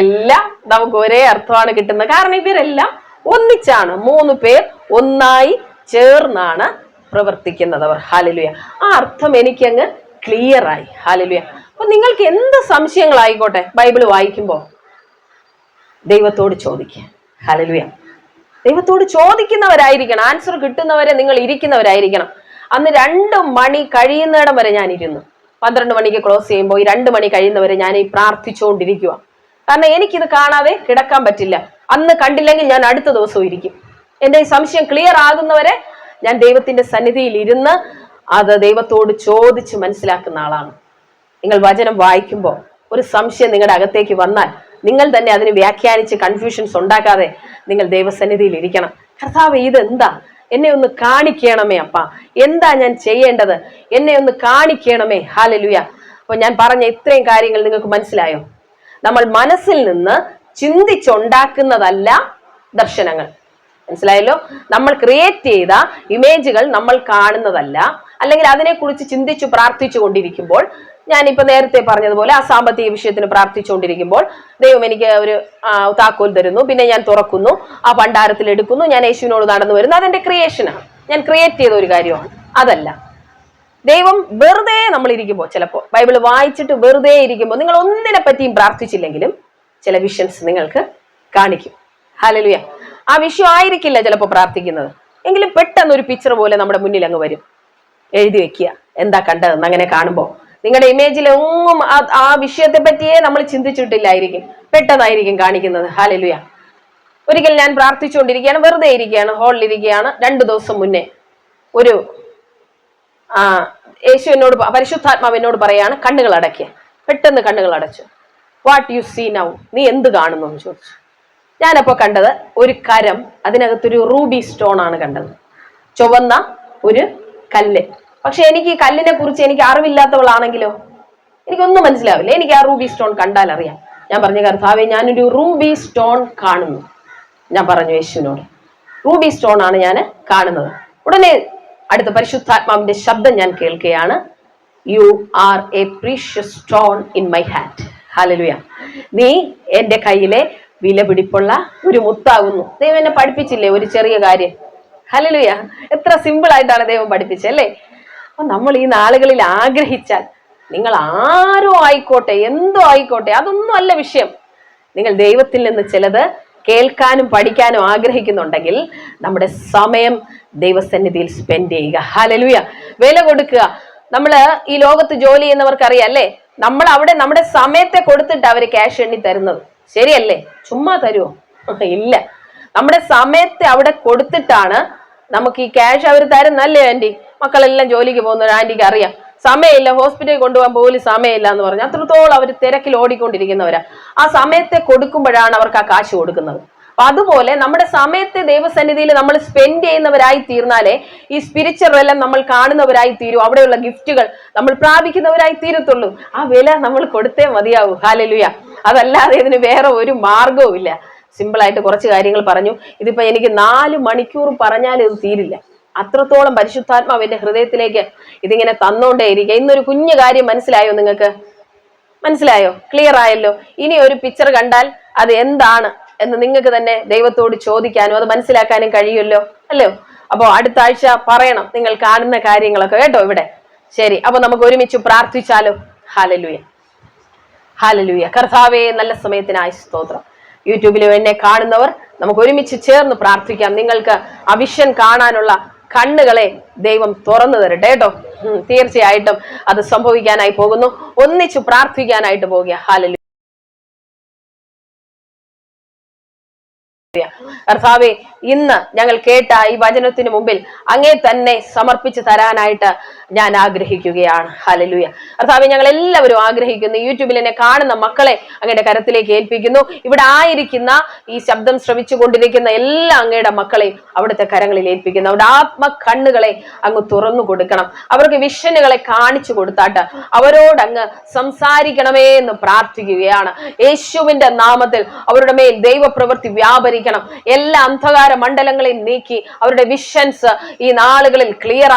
എല്ലാം നമുക്ക് ഒരേ അർത്ഥമാണ് കിട്ടുന്നത്. കാരണം ഇവരെല്ലാം ഒന്നിച്ചാണ്, 3 പേർ ഒന്നായി ചേർന്നാണ് പ്രവർത്തിക്കുന്നവർ. ഹല്ലേലൂയ. ആ അർത്ഥം എനിക്കങ്ങ് ക്ലിയർ ആയി. ഹല്ലേലൂയ. അപ്പൊ നിങ്ങൾക്ക് എന്ത് സംശയങ്ങളായിക്കോട്ടെ ബൈബിൾ വായിക്കുമ്പോൾ ദൈവത്തോട് ചോദിക്കുക. ഹല്ലേലൂയ. ദൈവത്തോട് ചോദിക്കുന്നവരായിരിക്കണം. ആൻസർ കിട്ടുന്നവരെ നിങ്ങൾ ഇരിക്കുന്നവരായിരിക്കണം. അന്ന് 2 മണി കഴിയുന്നിടം വരെ ഞാൻ ഇരുന്നു. 12 മണിക്ക് ക്ലോസ് ചെയ്യുമ്പോൾ ഈ 2 മണി കഴിയുന്നവരെ ഞാൻ ഈ പ്രാർത്ഥിച്ചുകൊണ്ടിരിക്കുക. കാരണം എനിക്കിത് കാണാതെ കിടക്കാൻ പറ്റില്ല. അന്ന് കണ്ടില്ലെങ്കിൽ ഞാൻ അടുത്ത ദിവസവും ഇരിക്കും. എന്റെ ഈ സംശയം ക്ലിയർ ആകുന്നവരെ ഞാൻ ദൈവത്തിന്റെ സന്നിധിയിൽ ഇരുന്ന് അത് ദൈവത്തോട് ചോദിച്ച് മനസ്സിലാക്കുന്ന ആളാണ്. നിങ്ങൾ വചനം വായിക്കുമ്പോൾ ഒരു സംശയം നിങ്ങളുടെ അകത്തേക്ക് വന്നാൽ നിങ്ങൾ തന്നെ അതിന് വ്യാഖ്യാനിച്ച് കൺഫ്യൂഷൻസ് ഉണ്ടാക്കാതെ നിങ്ങൾ ദൈവസന്നിധിയിൽ ഇരിക്കണം. കർത്താവേ, ഇതെന്താ? എന്നെ ഒന്ന് കാണിക്കണമേ അപ്പ. എന്താ ഞാൻ ചെയ്യേണ്ടത്? എന്നെ ഒന്ന് കാണിക്കണമേ. ഹല്ലേലൂയ. അപ്പൊ ഞാൻ പറഞ്ഞ ഇത്രയും കാര്യങ്ങൾ നിങ്ങൾക്ക് മനസ്സിലായോ? നമ്മൾ മനസ്സിൽ നിന്ന് ചിന്തിച്ചുണ്ടാക്കുന്നതല്ല ദർശനങ്ങൾ. മനസ്സിലായല്ലോ? നമ്മൾ ക്രിയേറ്റ് ചെയ്ത ഇമേജുകൾ നമ്മൾ കാണുന്നതല്ല. അല്ലെങ്കിൽ അതിനെക്കുറിച്ച് ചിന്തിച്ചു പ്രാർത്ഥിച്ചു കൊണ്ടിരിക്കുമ്പോൾ, ഞാനിപ്പോ നേരത്തെ പറഞ്ഞതുപോലെ ആ സാമ്പത്തിക വിഷയത്തിന് പ്രാർത്ഥിച്ചുകൊണ്ടിരിക്കുമ്പോൾ ദൈവം എനിക്ക് ഒരു താക്കോൽ തരുന്നു, പിന്നെ ഞാൻ തുറക്കുന്നു, ആ ഭണ്ഡാരത്തിൽ എടുക്കുന്നു, ഞാൻ യേശുവിനോട് നടന്നു വരുന്നു. അതെന്റെ ക്രിയേഷനാണ്, ഞാൻ ക്രിയേറ്റ് ചെയ്ത ഒരു കാര്യമാണ്. അതല്ല ദൈവം. വെറുതെ നമ്മൾ ഇരിക്കുമ്പോൾ, ചിലപ്പോൾ ബൈബിൾ വായിച്ചിട്ട് വെറുതെ ഇരിക്കുമ്പോൾ നിങ്ങൾ ഒന്നിനെ പറ്റിയും പ്രാർത്ഥിച്ചില്ലെങ്കിലും ചില വിഷൻസ് നിങ്ങൾക്ക് കാണിക്കും. ഹല്ലേലൂയ. ആ വിഷയം ആയിരിക്കില്ല ചിലപ്പോൾ പ്രാർത്ഥിക്കുന്നത്, എങ്കിലും പെട്ടെന്ന് ഒരു പിക്ചർ പോലെ നമ്മുടെ മുന്നിൽ അങ്ങ് വരും. എഴുതി വെക്കുക എന്താ കണ്ടതെന്ന്. അങ്ങനെ കാണുമ്പോൾ നിങ്ങളുടെ ഇമേജിൽ ഒന്നും ആ വിഷയത്തെ പറ്റിയേ നമ്മൾ ചിന്തിച്ചിട്ടില്ലായിരിക്കും, പെട്ടെന്നായിരിക്കും കാണിക്കുന്നത്. ഹല്ലേലൂയ. ഒരിക്കൽ ഞാൻ പ്രാർത്ഥിച്ചുകൊണ്ടിരിക്കുകയാണ്, വെറുതെ ഇരിക്കുകയാണ്, ഹാളിലിരിക്കുകയാണ്. 2 ദിവസം മുന്നേ ഒരു യേശു എന്നോട്, പരിശുദ്ധാത്മാവ് എന്നോട് പറയാണ് കണ്ണുകൾ അടയ്ക്കുക. പെട്ടെന്ന് കണ്ണുകൾ അടച്ചു. What you see now? നീ എന്ത് കാണുന്നു എന്ന് ചോദിച്ചു. ഞാനപ്പോ കണ്ടത് ഒരു കരം, അതിനകത്തൊരു റൂബി സ്റ്റോൺ ആണ് കണ്ടത്, ചുവന്ന ഒരു കല്ല്. പക്ഷെ എനിക്ക് ഈ കല്ലിനെ കുറിച്ച് എനിക്ക് അറിവില്ലാത്തവളാണെങ്കിലോ എനിക്കൊന്നും മനസ്സിലാവില്ല. എനിക്ക് ആ റൂബി സ്റ്റോൺ കണ്ടാൽ അറിയാം. ഞാൻ പറഞ്ഞു, കർത്താവേ, ഞാനൊരു റൂബി സ്റ്റോൺ കാണുന്നു. ഞാൻ പറഞ്ഞു യേശുവിനോട്, റൂബി സ്റ്റോൺ ആണ് ഞാൻ കാണുന്നത്. ഉടനെ അടുത്ത പരിശുദ്ധാത്മാവിന്റെ ശബ്ദം ഞാൻ കേൾക്കുകയാണ്, you are A precious stone in my hand. Hallelujah. നീ എന്റെ കയ്യിലെ വിലപിടിപ്പുള്ള ഒരു മുത്താകുന്നു. ദൈവം എന്നെ പഠിപ്പിച്ചില്ലേ ഒരു ചെറിയ കാര്യം? ഹല്ലേലൂയ. എത്ര സിമ്പിൾ ആയിട്ടാണ് ദൈവം പഠിപ്പിച്ചല്ലേ. അപ്പൊ നമ്മൾ ഈ നാളുകളിൽ ആഗ്രഹിച്ചാൽ, നിങ്ങൾ ആരോ ആയിക്കോട്ടെ, എന്തോ ആയിക്കോട്ടെ, അതൊന്നും അല്ല വിഷയം. നിങ്ങൾ ദൈവത്തിൽ നിന്ന് ചിലത് കേൾക്കാനും പഠിക്കാനും ആഗ്രഹിക്കുന്നുണ്ടെങ്കിൽ നമ്മുടെ സമയം ദൈവസന്നിധിയിൽ സ്പെൻഡ് ചെയ്യുക. ഹല്ലേലൂയ. വില കൊടുക്കുക. നമ്മള് ഈ ലോകത്ത് ജോലി ചെയ്യുന്നവർക്ക് അറിയാം അല്ലേ, നമ്മൾ അവിടെ നമ്മുടെ സമയത്തെ കൊടുത്തിട്ട് അവര് ക്യാഷ് എണ്ണി തരുന്നത്. ശരിയല്ലേ? ചുമ്മാ തരുമോ? ഇല്ല. നമ്മുടെ സമയത്തെ അവിടെ കൊടുത്തിട്ടാണ് നമുക്ക് ഈ ക്യാഷ് അവർ തരുന്നല്ലേ. ആന്റി, മക്കളെല്ലാം ജോലിക്ക് പോകുന്ന ഒരു ആന്റിക്ക് അറിയാം, സമയമില്ല, ഹോസ്പിറ്റലിൽ കൊണ്ടുപോകാൻ പോലും സമയമില്ല എന്ന് പറഞ്ഞു. അത്രത്തോളം അവർ തിരക്കിൽ ഓടിക്കൊണ്ടിരിക്കുന്നവരാ. ആ സമയത്തെ കൊടുക്കുമ്പോഴാണ് അവർക്ക് ആ കാശ് കൊടുക്കുന്നത്. അപ്പൊ അതുപോലെ നമ്മുടെ സമയത്തെ ദൈവസന്നിധിയിൽ നമ്മൾ സ്പെൻഡ് ചെയ്യുന്നവരായി തീർന്നാലേ ഈ സ്പിരിച്വൽ എല്ലാം നമ്മൾ കാണുന്നവരായി തീരും. അവിടെയുള്ള ഗിഫ്റ്റുകൾ നമ്മൾ പ്രാപിക്കുന്നവരായി തീരത്തുള്ളൂ. ആ വില നമ്മൾ കൊടുത്തേ മതിയാവൂ. ഹല്ലേലൂയ. അതല്ലാതെ ഇതിന് വേറെ ഒരു മാർഗവും ഇല്ല. സിമ്പിളായിട്ട് കുറച്ച് കാര്യങ്ങൾ പറഞ്ഞു. ഇതിപ്പോ എനിക്ക് 4 മണിക്കൂർ പറഞ്ഞാൽ ഇത് തീരില്ല. അത്രത്തോളം പരിശുദ്ധാത്മാവ് എന്റെ ഹൃദയത്തിലേക്ക് ഇതിങ്ങനെ തന്നോണ്ടേയിരിക്കുക. ഇന്നൊരു കുഞ്ഞു കാര്യം മനസ്സിലായോ നിങ്ങൾക്ക്? മനസ്സിലായോ? ക്ലിയർ ആയല്ലോ? ഇനി ഒരു പിക്ചർ കണ്ടാൽ അത് എന്താണ് എന്ന് നിങ്ങൾക്ക് തന്നെ ദൈവത്തോട് ചോദിക്കാനും അത് മനസ്സിലാക്കാനും കഴിയുമല്ലോ, അല്ലോ? അപ്പോ അടുത്ത ആഴ്ച പറയണം നിങ്ങൾ കാണുന്ന കാര്യങ്ങളൊക്കെ, കേട്ടോ ഇവിടെ. ശരി, അപ്പൊ നമുക്ക് ഒരുമിച്ച് പ്രാർത്ഥിച്ചാലോ? ഹല്ലേലൂയ. ഹല്ലേലൂയ. കർത്താവേ, നല്ല സമയത്തിനായി സ്തോത്രം. യൂട്യൂബിലും എന്നെ കാണുന്നവർ നമുക്ക് ഒരുമിച്ച് ചേർന്ന് പ്രാർത്ഥിക്കാം. നിങ്ങൾക്ക് ആ വിഷൻ കാണാനുള്ള കണ്ണുകളെ ദൈവം തുറന്നു തരട്ടെ കേട്ടോ. തീർച്ചയായിട്ടും അത് സംഭവിക്കാനായി പോകുന്നു. ഒന്നിച്ച് പ്രാർത്ഥിക്കാനായിട്ട് പോകുക. ഹല്ലേലൂയ. കർത്താവേ, ഇന്ന് ഞങ്ങൾ കേട്ട ഈ വചനത്തിന് മുമ്പിൽ അങ്ങേ തന്നെ സമർപ്പിച്ച് തരാനായിട്ട് ഞാൻ ആഗ്രഹിക്കുകയാണ്. ഹല്ലേലൂയ. കർത്താവേ, ഞങ്ങൾ എല്ലാവരും ആഗ്രഹിക്കുന്നു. യൂട്യൂബിൽ എന്നെ കാണുന്ന മക്കളെ അങ്ങയുടെ കരത്തിലേക്ക് ഏൽപ്പിക്കുന്നു. ഇവിടെ ആയിരിക്കുന്ന ഈ ശബ്ദം ശ്രവിച്ചു കൊണ്ടിരിക്കുന്ന എല്ലാ അങ്ങയുടെ മക്കളെയും അവിടുത്തെ കരങ്ങളിൽ ഏൽപ്പിക്കുന്നു. അവരുടെ ആത്മ കണ്ണുകളെ അങ്ങ് തുറന്നു കൊടുക്കണം. അവർക്ക് വിഷനുകളെ കാണിച്ചു കൊടുത്താട്ട് അവരോട് അങ്ങ് സംസാരിക്കണമേ എന്ന് പ്രാർത്ഥിക്കുകയാണ്. യേശുവിന്റെ നാമത്തിൽ അവരുടെ മേൽ ദൈവപ്രവൃത്തി വ്യാപരിക്കണം. എല്ലാ അന്ധകാര മണ്ഡലങ്ങളെയും നീക്കി അവരുടെ വിഷൻസ് ഈ നാളുകളിൽ ക്ലിയർ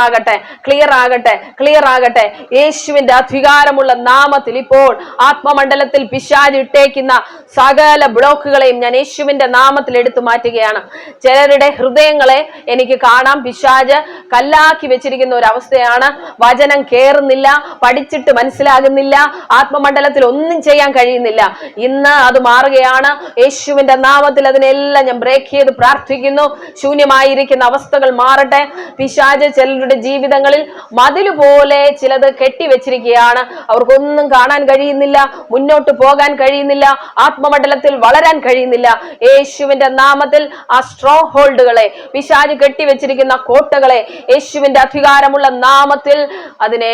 ആകട്ടെ. യേശുവിന്റെ അധികാരമുള്ള നാമത്തിൽ ഇപ്പോൾ ആത്മമണ്ഡലത്തിൽ പിശാച് ഇട്ടേക്കുന്ന സകല ബ്ലോക്കുകളെയും ഞാൻ യേശുവിന്റെ നാമത്തിൽ എടുത്തു മാറ്റുകയാണ്. ചിലരുടെ ഹൃദയങ്ങളെ എനിക്ക് കാണാം പിശാച് കല്ലാക്കി വെച്ചിരിക്കുന്ന ഒരു അവസ്ഥയാണ്. വചനം കേറുന്നില്ല, പഠിച്ചിട്ട് മനസ്സിലാകുന്നില്ല, ആത്മമണ്ഡലത്തിൽ ഒന്നും ചെയ്യാൻ കഴിയുന്നില്ല. ഇന്ന് അത് മാറുകയാണ്. യേശുവിന്റെ നാമത്തിൽ അതിനെല്ലാം ഞാൻ ബ്രേക്ക് ചെയ്ത് പ്രാർത്ഥിക്കുന്നു. ശൂന്യമായിരിക്കുന്ന അവസ്ഥകൾ മാറട്ടെ. പിശാച് ചിലരുടെ ജീവിതങ്ങളിൽ മതിലുപോലെ ചിലത് കെട്ടിവെച്ചിരിക്കുകയാണ്. അവർക്കൊന്നും കാണാൻ കഴിയുന്നില്ല, മുന്നോട്ട് പോകാൻ കഴിയുന്നില്ല, ആത്മമണ്ഡലത്തിൽ വളരാൻ കഴിയുന്നില്ല. യേശുവിന്റെ നാമത്തിൽ ആ സ്ട്രോങ് ഹോൾഡുകളെ, പിശാച് കെട്ടിവെച്ചിരിക്കുന്ന കോട്ടകളെ യേശുവിന്റെ അധികാരമുള്ള നാമത്തിൽ അതിനെ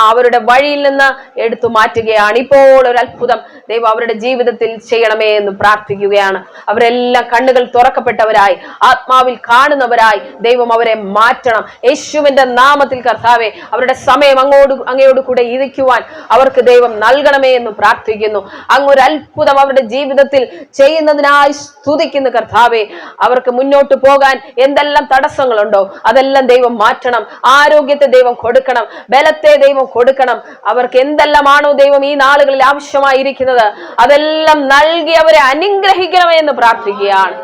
അവരുടെ വഴിയിൽ നിന്ന് എടുത്തു മാറ്റുകയാണ്. ഇപ്പോൾ ഒരു അത്ഭുതം ദൈവം അവരുടെ ജീവിതത്തിൽ ചെയ്യണമേ എന്ന് പ്രാർത്ഥിക്കുകയാണ്. അവരെല്ലാം കണ്ണുകൾ തുറക്കപ്പെട്ടവരായി, ആത്മാവിൽ കാണുന്നവരായി ദൈവം അവരെ മാറ്റണം. യേശുവിന്റെ നാമത്തിൽ കർത്താവേ, അവരുടെ സമയം അങ്ങയോട് കൂടെ ഇരിക്കുവാൻ അവർക്ക് ദൈവം നൽകണമേ എന്ന് പ്രാർത്ഥിക്കുന്നു. അങ്ങൊരു അത്ഭുതം അവരുടെ ജീവിതത്തിൽ ചെയ്യുന്നതിനായി സ്തുതിക്കുന്നു കർത്താവേ. അവർക്ക് മുന്നോട്ട് പോകാൻ എന്തെല്ലാം തടസ്സങ്ങളുണ്ടോ അതെല്ലാം ദൈവം മാറ്റണം. ആരോഗ്യത്തെ ദൈവം കൊടുക്കണം, ബലത്തെ ദൈവം കൊടുക്കണം. അവർക്ക് എന്തെല്ലാമാണോ ദൈവം ഈ നാളുകളിൽ ആവശ്യമായിരിക്കുന്നത് അതെല്ലാം നൽകി അവരെ അനുഗ്രഹിക്കണമേ എന്ന് പ്രാർത്ഥിക്കുകയാണ്.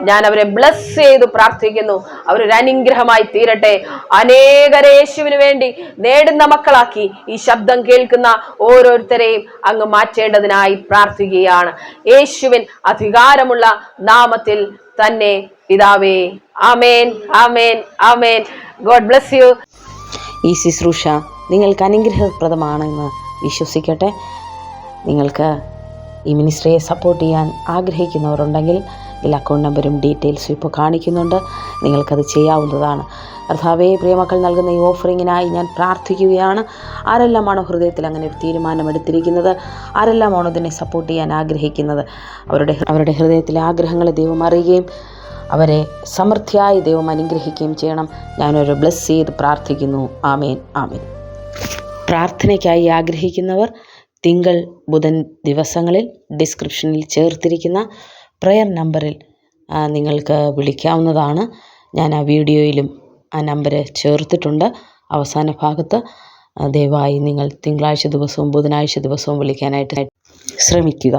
ഞാൻ അവരെ ബ്ലസ് ചെയ്ത് പ്രാർത്ഥിക്കുന്നു. അവരൊരു അനുഗ്രഹമായി തീരട്ടെ. അനേകരെ യേശുവിന് വേണ്ടി നേടുന്ന മക്കളാക്കി ഈ ശബ്ദം കേൾക്കുന്ന ഓരോരുത്തരെയും അങ്ങ് മാറ്റേണ്ടതിനായി പ്രാർത്ഥിക്കുകയാണ്. യേശുവിൻ അധികാരമുള്ള നാമത്തിൽ തന്നെ പിതാവേ, ആമേൻ, ആമേൻ, ആമേൻ. God bless you. ഈ ശുശ്രൂഷ നിങ്ങൾക്ക് അനുഗ്രഹപ്രദമാണെന്ന് വിശ്വസിക്കട്ടെ. നിങ്ങൾക്ക് ഈ മിനിസ്ട്രിയെ സപ്പോർട്ട് ചെയ്യാൻ ആഗ്രഹിക്കുന്നവരുണ്ടെങ്കിൽ ഇതിൽ അക്കൗണ്ട് നമ്പറും ഡീറ്റെയിൽസും ഇപ്പോൾ കാണിക്കുന്നുണ്ട്. നിങ്ങൾക്കത് ചെയ്യാവുന്നതാണ്. കർത്താവേ, പ്രിയമക്കൾ നൽകുന്ന ഈ ഓഫറിങ്ങിനായി ഞാൻ പ്രാർത്ഥിക്കുകയാണ്. ആരെല്ലാമാണോ ഹൃദയത്തിൽ അങ്ങനെ ഒരു തീരുമാനമെടുത്തിരിക്കുന്നത്, ആരെല്ലാമാണോ ഇതിനെ സപ്പോർട്ട് ചെയ്യാൻ ആഗ്രഹിക്കുന്നത്, അവരുടെ ഹൃദയത്തിലെ ആഗ്രഹങ്ങളെ ദൈവം അറിയുകയും അവരെ സമൃദ്ധിയായി ദൈവം അനുഗ്രഹിക്കുകയും ചെയ്യണം. ഞാനൊരു ബ്ലസ് ചെയ്ത് പ്രാർത്ഥിക്കുന്നു. ആമേൻ, ആമേൻ. പ്രാർത്ഥനയ്ക്കായി ആഗ്രഹിക്കുന്നവർ തിങ്കൾ ബുധൻ ദിവസങ്ങളിൽ ഡിസ്ക്രിപ്ഷനിൽ ചേർത്തിരിക്കുന്ന പ്രയർ നമ്പറിൽ നിങ്ങൾക്ക് വിളിക്കാവുന്നതാണ്. ഞാൻ ആ വീഡിയോയിലും ആ നമ്പർ ചേർത്തിട്ടുണ്ട്. അവസാന ഭാഗത്ത് ദയവായി നിങ്ങൾ തിങ്കളാഴ്ച ദിവസവും ബുധനാഴ്ച ദിവസവും വിളിക്കാനായിട്ട് ശ്രമിക്കുക.